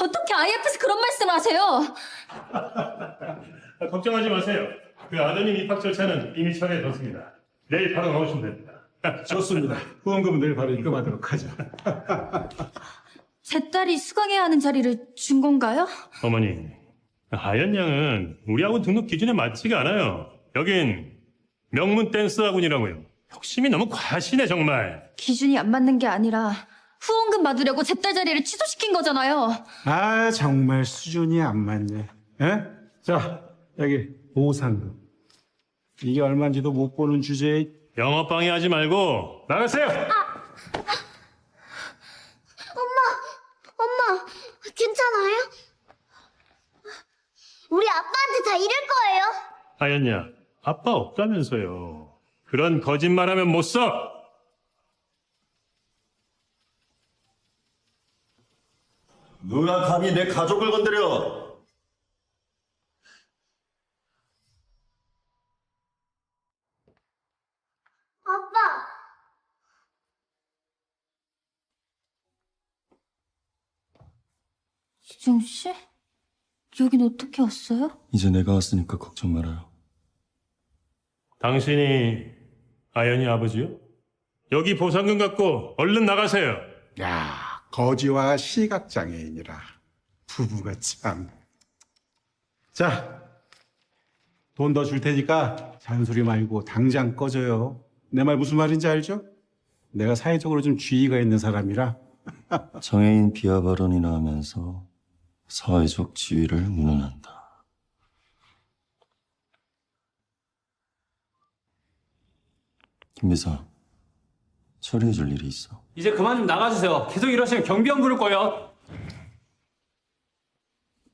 어떻게 IF에서 그런 말씀을 하세요? 걱정하지 마세요. 그 아드님 입학 절차는 이미 처리해뒀습니다. 내일 바로 나오시면 됩니다. 좋습니다. 후원금은 내일 바로 입금하도록 하죠. 제 딸이 수강해야 하는 자리를 준 건가요? 어머니, 아연 양은 우리하고 등록 기준에 맞지가 않아요. 여긴 명문 댄스 학원이라고요. 욕심이 너무 과하시네 정말. 기준이 안 맞는 게 아니라 후원금 받으려고 제 딸 자리를 취소시킨 거잖아요. 아, 정말 수준이 안 맞네. 에? 자, 여기 보상금. 이게 얼마인지도 못 보는 주제에 영업 방해하지 말고 나가세요. 엄마, 괜찮아요? 우리 아빠한테 다 이럴 거예요? 아연야, 아빠 없다면서요. 그런 거짓말하면 못 써. 누가 감히 내 가족을 건드려? 아빠! 이정 씨? 여긴 어떻게 왔어요? 이제 내가 왔으니까 걱정 말아요. 당신이 아연이 아버지요? 여기 보상금 갖고 얼른 나가세요. 야, 거지와 시각장애인이라 부부가 참. 자, 돈 더 줄 테니까 잔소리 말고 당장 꺼져요. 내 말 무슨 말인지 알죠? 내가 사회적으로 좀 주의가 있는 사람이라. 장애인 비하 발언이나 하면서 사회적 지위를 무능한다. 김 비서, 처리해줄 일이 있어. 이제 그만 좀 나가주세요. 계속 이러시면 경비원 부를 거예요.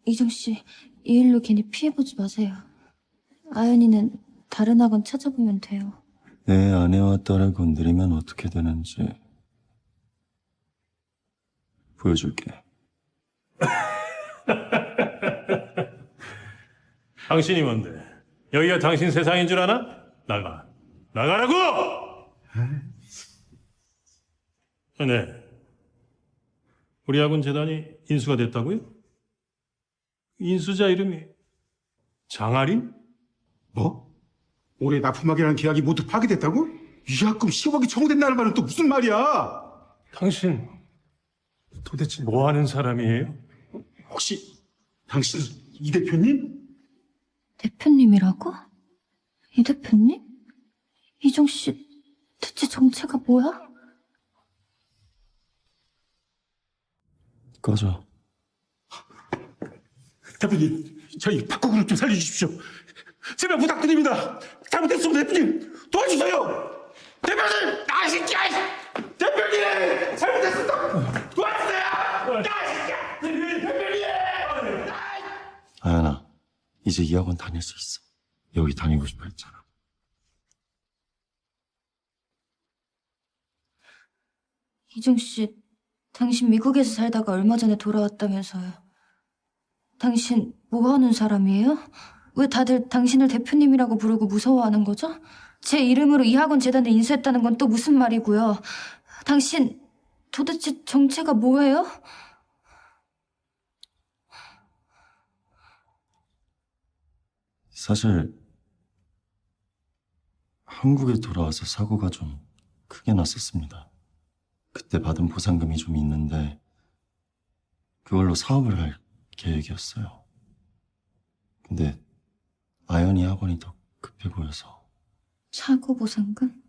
이정 씨, 이 일로 괜히 피해보지 마세요. 아연이는 다른 학원 찾아보면 돼요. 내 아내와 딸을 건드리면 어떻게 되는지 보여줄게. 당신이 뭔데? 여기가 당신 세상인 줄 아나? 나가. 나가라고! 네. 우리 학원 재단이 인수가 됐다고요? 인수자 이름이 장아린? 뭐? 올해 납품하기라는 계약이 모두 파기됐다고? 위약금 10억이 청구된다는 말은 또 무슨 말이야? 당신 도대체 뭐 하는 사람이에요? 혹시 당신 이 대표님? 대표님이라고? 이 대표님? 이정 씨, 대체 정체가 뭐야? 꺼져. 대표님, 저희 박구그룹 좀 살려주십시오. 제발 부탁드립니다. 잘못했습니다, 대표님. 도와주세요. 대표님, 나 새끼야! 대표님, 잘못했습니다. 도와주세요. 나 새끼야! 대표님! 아연아, 이제 이 학원 다닐 수 있어. 여기 다니고 싶어 했잖아. 이정 씨, 당신 미국에서 살다가 얼마 전에 돌아왔다면서요. 당신 뭐 하는 사람이에요? 왜 다들 당신을 대표님이라고 부르고 무서워하는 거죠? 제 이름으로 이 학원 재단에 인수했다는 건 또 무슨 말이고요? 당신 도대체 정체가 뭐예요? 사실 한국에 돌아와서 사고가 좀 크게 났었습니다. 그때 받은 보상금이 좀 있는데 그걸로 사업을 할 계획이었어요. 근데 아연이 학원이 더 급해 보여서. 사고 보상금?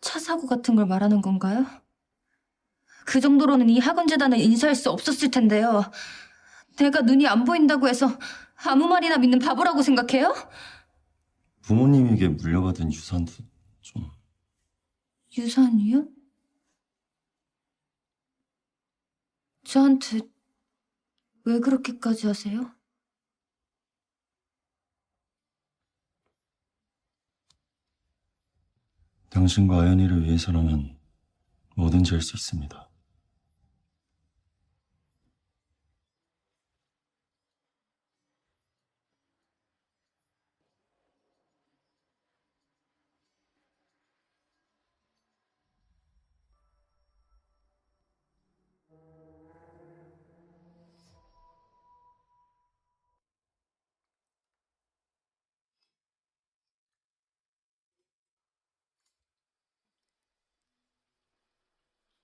차 사고 같은 걸 말하는 건가요? 그 정도로는 이 학원 재단을 인수할 수 없었을 텐데요. 내가 눈이 안 보인다고 해서 아무 말이나 믿는 바보라고 생각해요? 부모님에게 물려받은 유산도 좀. 유산이요? 저한테 왜 그렇게까지 하세요? 당신과 아연이를 위해서라면 뭐든지 할 수 있습니다.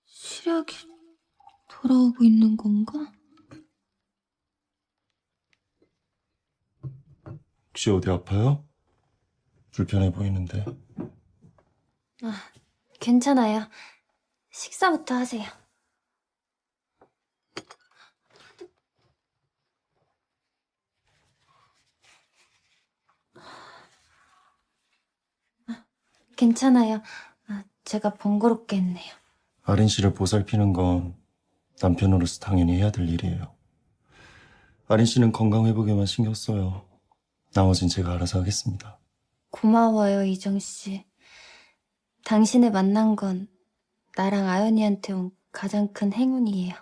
시력이 돌아오고 있는 건가? 혹시 어디 아파요? 불편해 보이는데. 아, 괜찮아요. 식사부터 하세요. 괜찮아요. 제가 번거롭게 했네요. 아린 씨를 보살피는 건 남편으로서 당연히 해야 될 일이에요. 아린 씨는 건강 회복에만 신경 써요. 나머진 제가 알아서 하겠습니다. 고마워요, 이정 씨. 당신을 만난 건 나랑 아연이한테 온 가장 큰 행운이에요.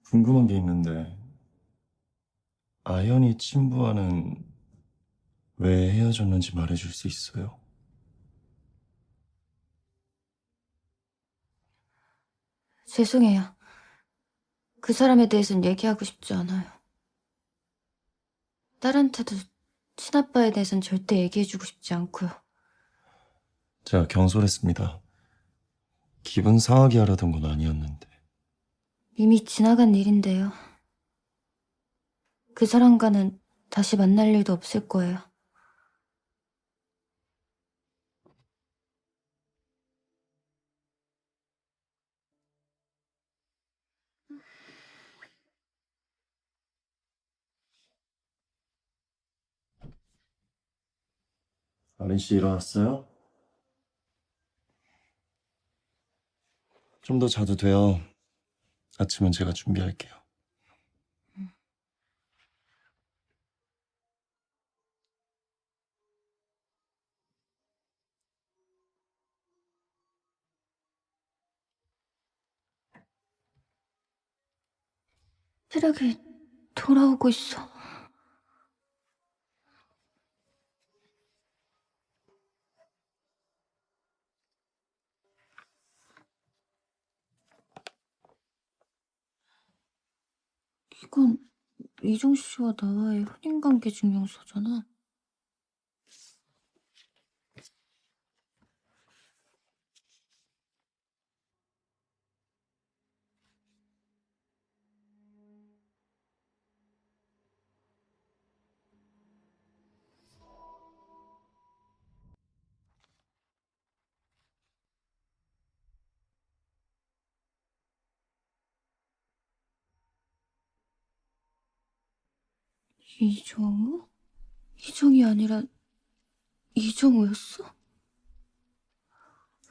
궁금한 게 있는데 아연이 친부와는 왜 헤어졌는지 말해줄 수 있어요? 죄송해요. 그 사람에 대해서는 얘기하고 싶지 않아요. 딸한테도 친아빠에 대해서는 절대 얘기해주고 싶지 않고요. 제가 경솔했습니다. 기분 상하게 하려던 건 아니었는데. 이미 지나간 일인데요. 그 사람과는 다시 만날 일도 없을 거예요. 아린 씨 일어났어요? 좀 더 자도 돼요. 아침은 제가 준비할게요. 체력이 돌아오고 있어. 이건 이종 씨와 나와의 혼인관계 증명서잖아. 이정우? 이정이 아니라 이정우였어?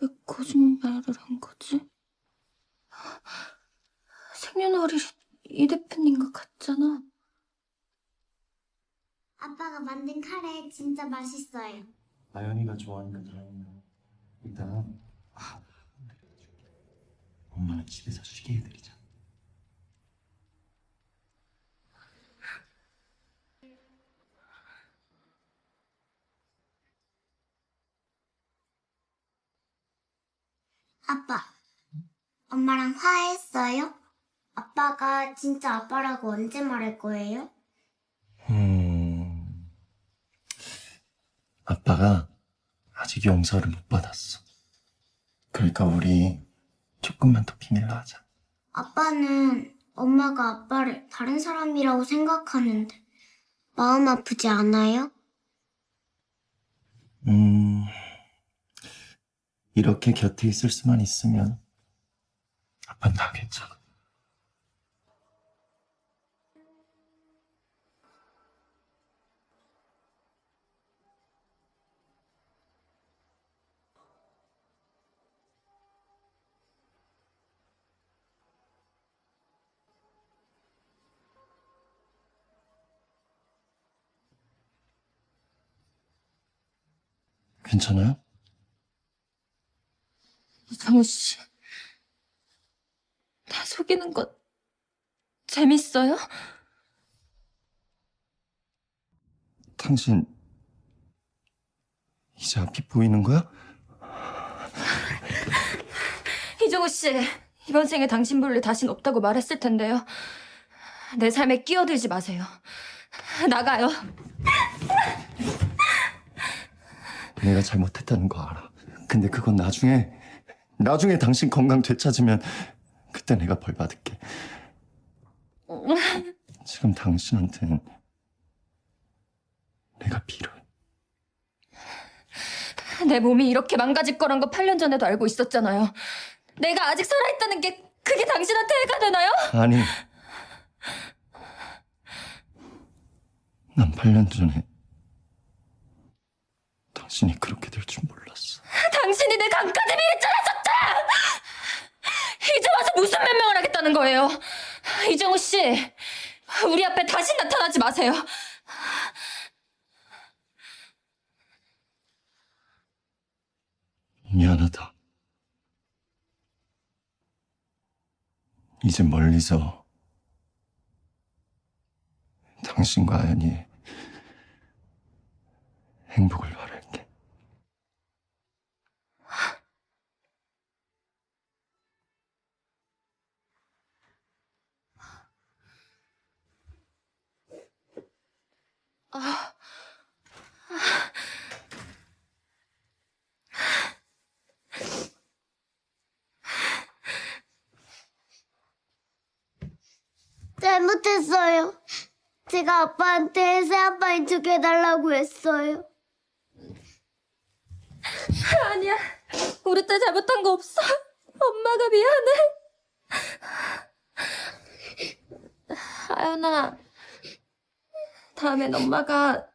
왜 거짓말을 한 거지? 생년월일이 이 대표님과 같잖아. 아빠가 만든 카레 진짜 맛있어요. 아연이가 좋아하니까 다행이네. 일단 엄마는 집에서 쉬게 해드리자. 아빠, 엄마랑 화해했어요? 아빠가 진짜 아빠라고 언제 말할 거예요? 아빠가 아직 용서를 못 받았어. 그러니까 우리 조금만 더 비밀로 하자. 아빠는 엄마가 아빠를 다른 사람이라고 생각하는데 마음 아프지 않아요? 이렇게 곁에 있을 수만 있으면 아빠는 다 괜찮아. 괜찮아요? 이정우 씨, 나 속이는 거 재밌어요? 당신 이제 앞이 보이는 거야? 이정우 씨, 이번 생에 당신 볼일 다신 없다고 말했을 텐데요. 내 삶에 끼어들지 마세요. 나가요. 내가 잘못했다는 거 알아. 근데 그건 나중에 당신 건강 되찾으면 그때 내가 벌 받을게. 지금 당신한테는 내가 필요해. 내 몸이 이렇게 망가질 거란 거 8년 전에도 알고 있었잖아요. 내가 아직 살아있다는 게 그게 당신한테 해가 되나요? 아니, 난 8년 전에 당신이 그렇게 될 줄 몰랐어. 당신이 내 강까지 밀쳐놨었다! 이제 와서 무슨 변명을 하겠다는 거예요? 이정우 씨, 우리 앞에 다시 나타나지 마세요. 미안하다. 이제 멀리서 당신과 아연이의 행복을 바랄게. 잘못했어요. 제가 아빠한테 새아빠인 척 해달라고 했어요. 아니야, 우리 딸 잘못한 거 없어. 엄마가 미안해. 아연아, 다음엔 엄마가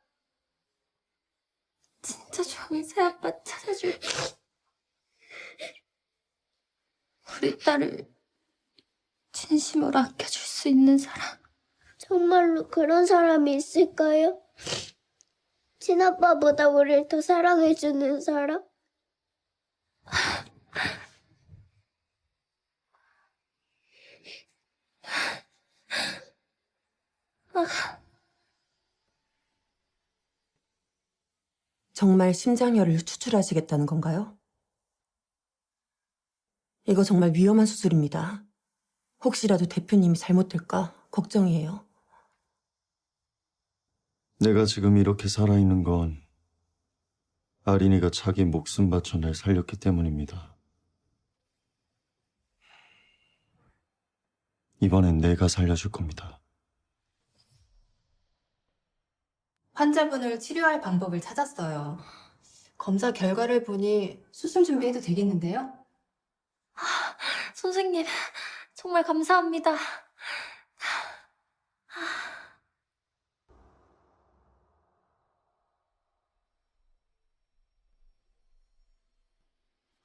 진짜 좋은 새아빠 찾아줄게. 우리 딸을 진심으로 아껴줄 수 있는 사람. 정말로 그런 사람이 있을까요? 친아빠보다 우리를 더 사랑해주는 사람? 정말 심장혈을 추출하시겠다는 건가요? 이거 정말 위험한 수술입니다. 혹시라도 대표님이 잘못될까 걱정이에요. 내가 지금 이렇게 살아있는 건 아린이가 자기 목숨 바쳐 날 살렸기 때문입니다. 이번엔 내가 살려줄 겁니다. 환자분을 치료할 방법을 찾았어요. 검사 결과를 보니 수술 준비해도 되겠는데요? 선생님, 정말 감사합니다.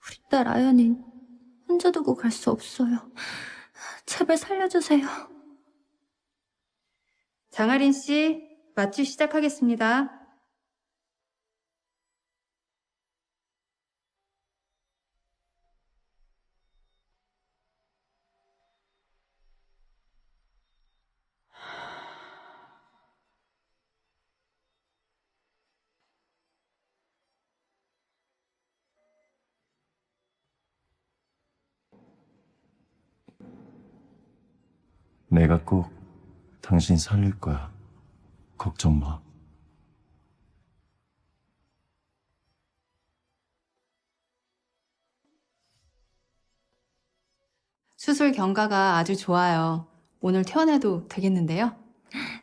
우리 딸 아연이 혼자 두고 갈 수 없어요. 제발 살려주세요. 장아린 씨, 마취 시작하겠습니다. 내가 꼭 당신 살릴 거야. 걱정 마. 수술 경과가 아주 좋아요. 오늘 퇴원해도 되겠는데요?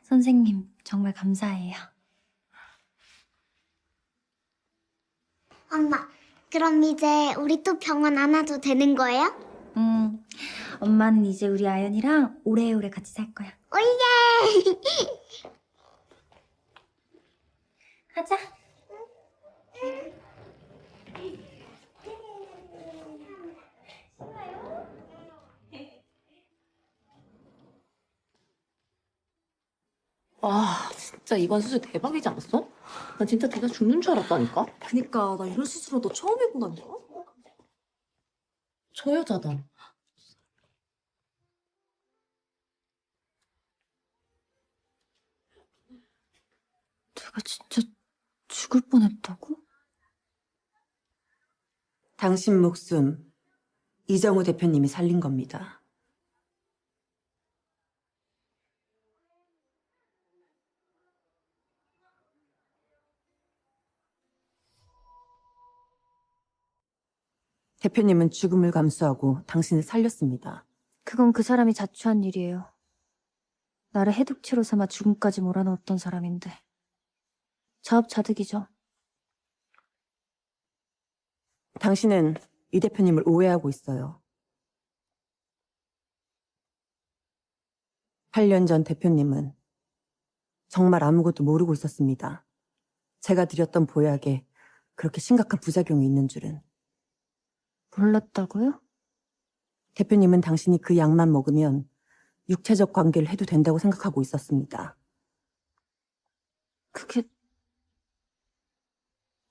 선생님, 정말 감사해요. 엄마, 그럼 이제 우리 또 병원 안 와도 되는 거예요? 엄마는 이제 우리 아연이랑 오래오래 같이 살 거야. 오예! 가자. 와, 진짜 이번 수술 대박이지 않았어? 나 진짜 내가 죽는 줄 알았다니까? 그니까, 나 이런 수술은 너 처음 해본다니까? 저 여자다. 내가 진짜 죽을 뻔했다고? 당신 목숨 이정우 대표님이 살린 겁니다. 대표님은 죽음을 감수하고 당신을 살렸습니다. 그건 그 사람이 자초한 일이에요. 나를 해독체로 삼아 죽음까지 몰아넣었던 사람인데. 자업자득이죠. 당신은 이 대표님을 오해하고 있어요. 8년 전 대표님은 정말 아무것도 모르고 있었습니다. 제가 드렸던 보약에 그렇게 심각한 부작용이 있는 줄은. 몰랐다고요? 대표님은 당신이 그 약만 먹으면 육체적 관계를 해도 된다고 생각하고 있었습니다. 그게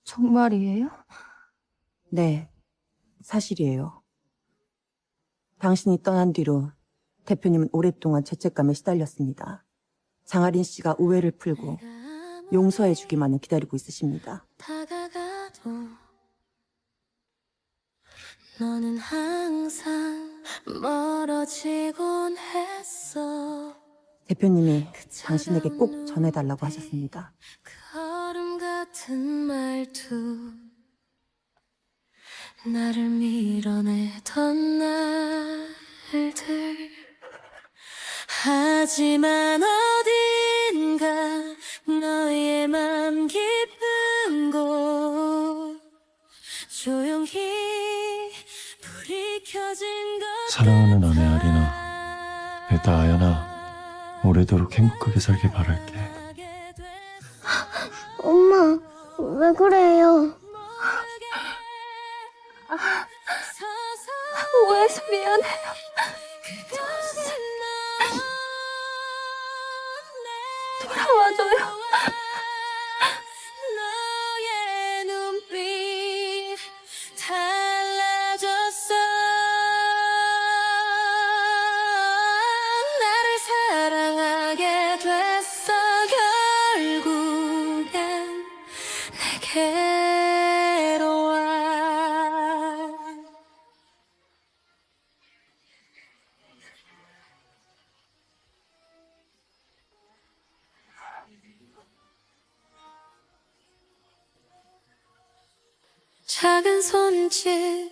정말이에요? 네, 사실이에요. 당신이 떠난 뒤로 대표님은 오랫동안 죄책감에 시달렸습니다. 장아린 씨가 오해를 풀고 용서해주기만을 기다리고 있으십니다. 다가가도 너는 항상 멀어지곤 했어. 대표님이 당신에게 꼭 전해달라고 하셨습니다. 그 얼음 같은 말투 나를 밀어내던 날들 하지만 어딘가 너의 맘 깊은 곳 조용히 불이 켜진 것 사랑하는 아내 아리나, 내 딸 아연아, 오래도록 행복하게 살길 바랄게. 엄마, 왜 그래요? 오해해서 미안해요. 돌아와줘요. 너의 눈빛 달라졌어. 나를 사랑하게 됐어. 결국엔 내게로 와. 작은 손짓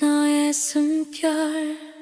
너의 숨결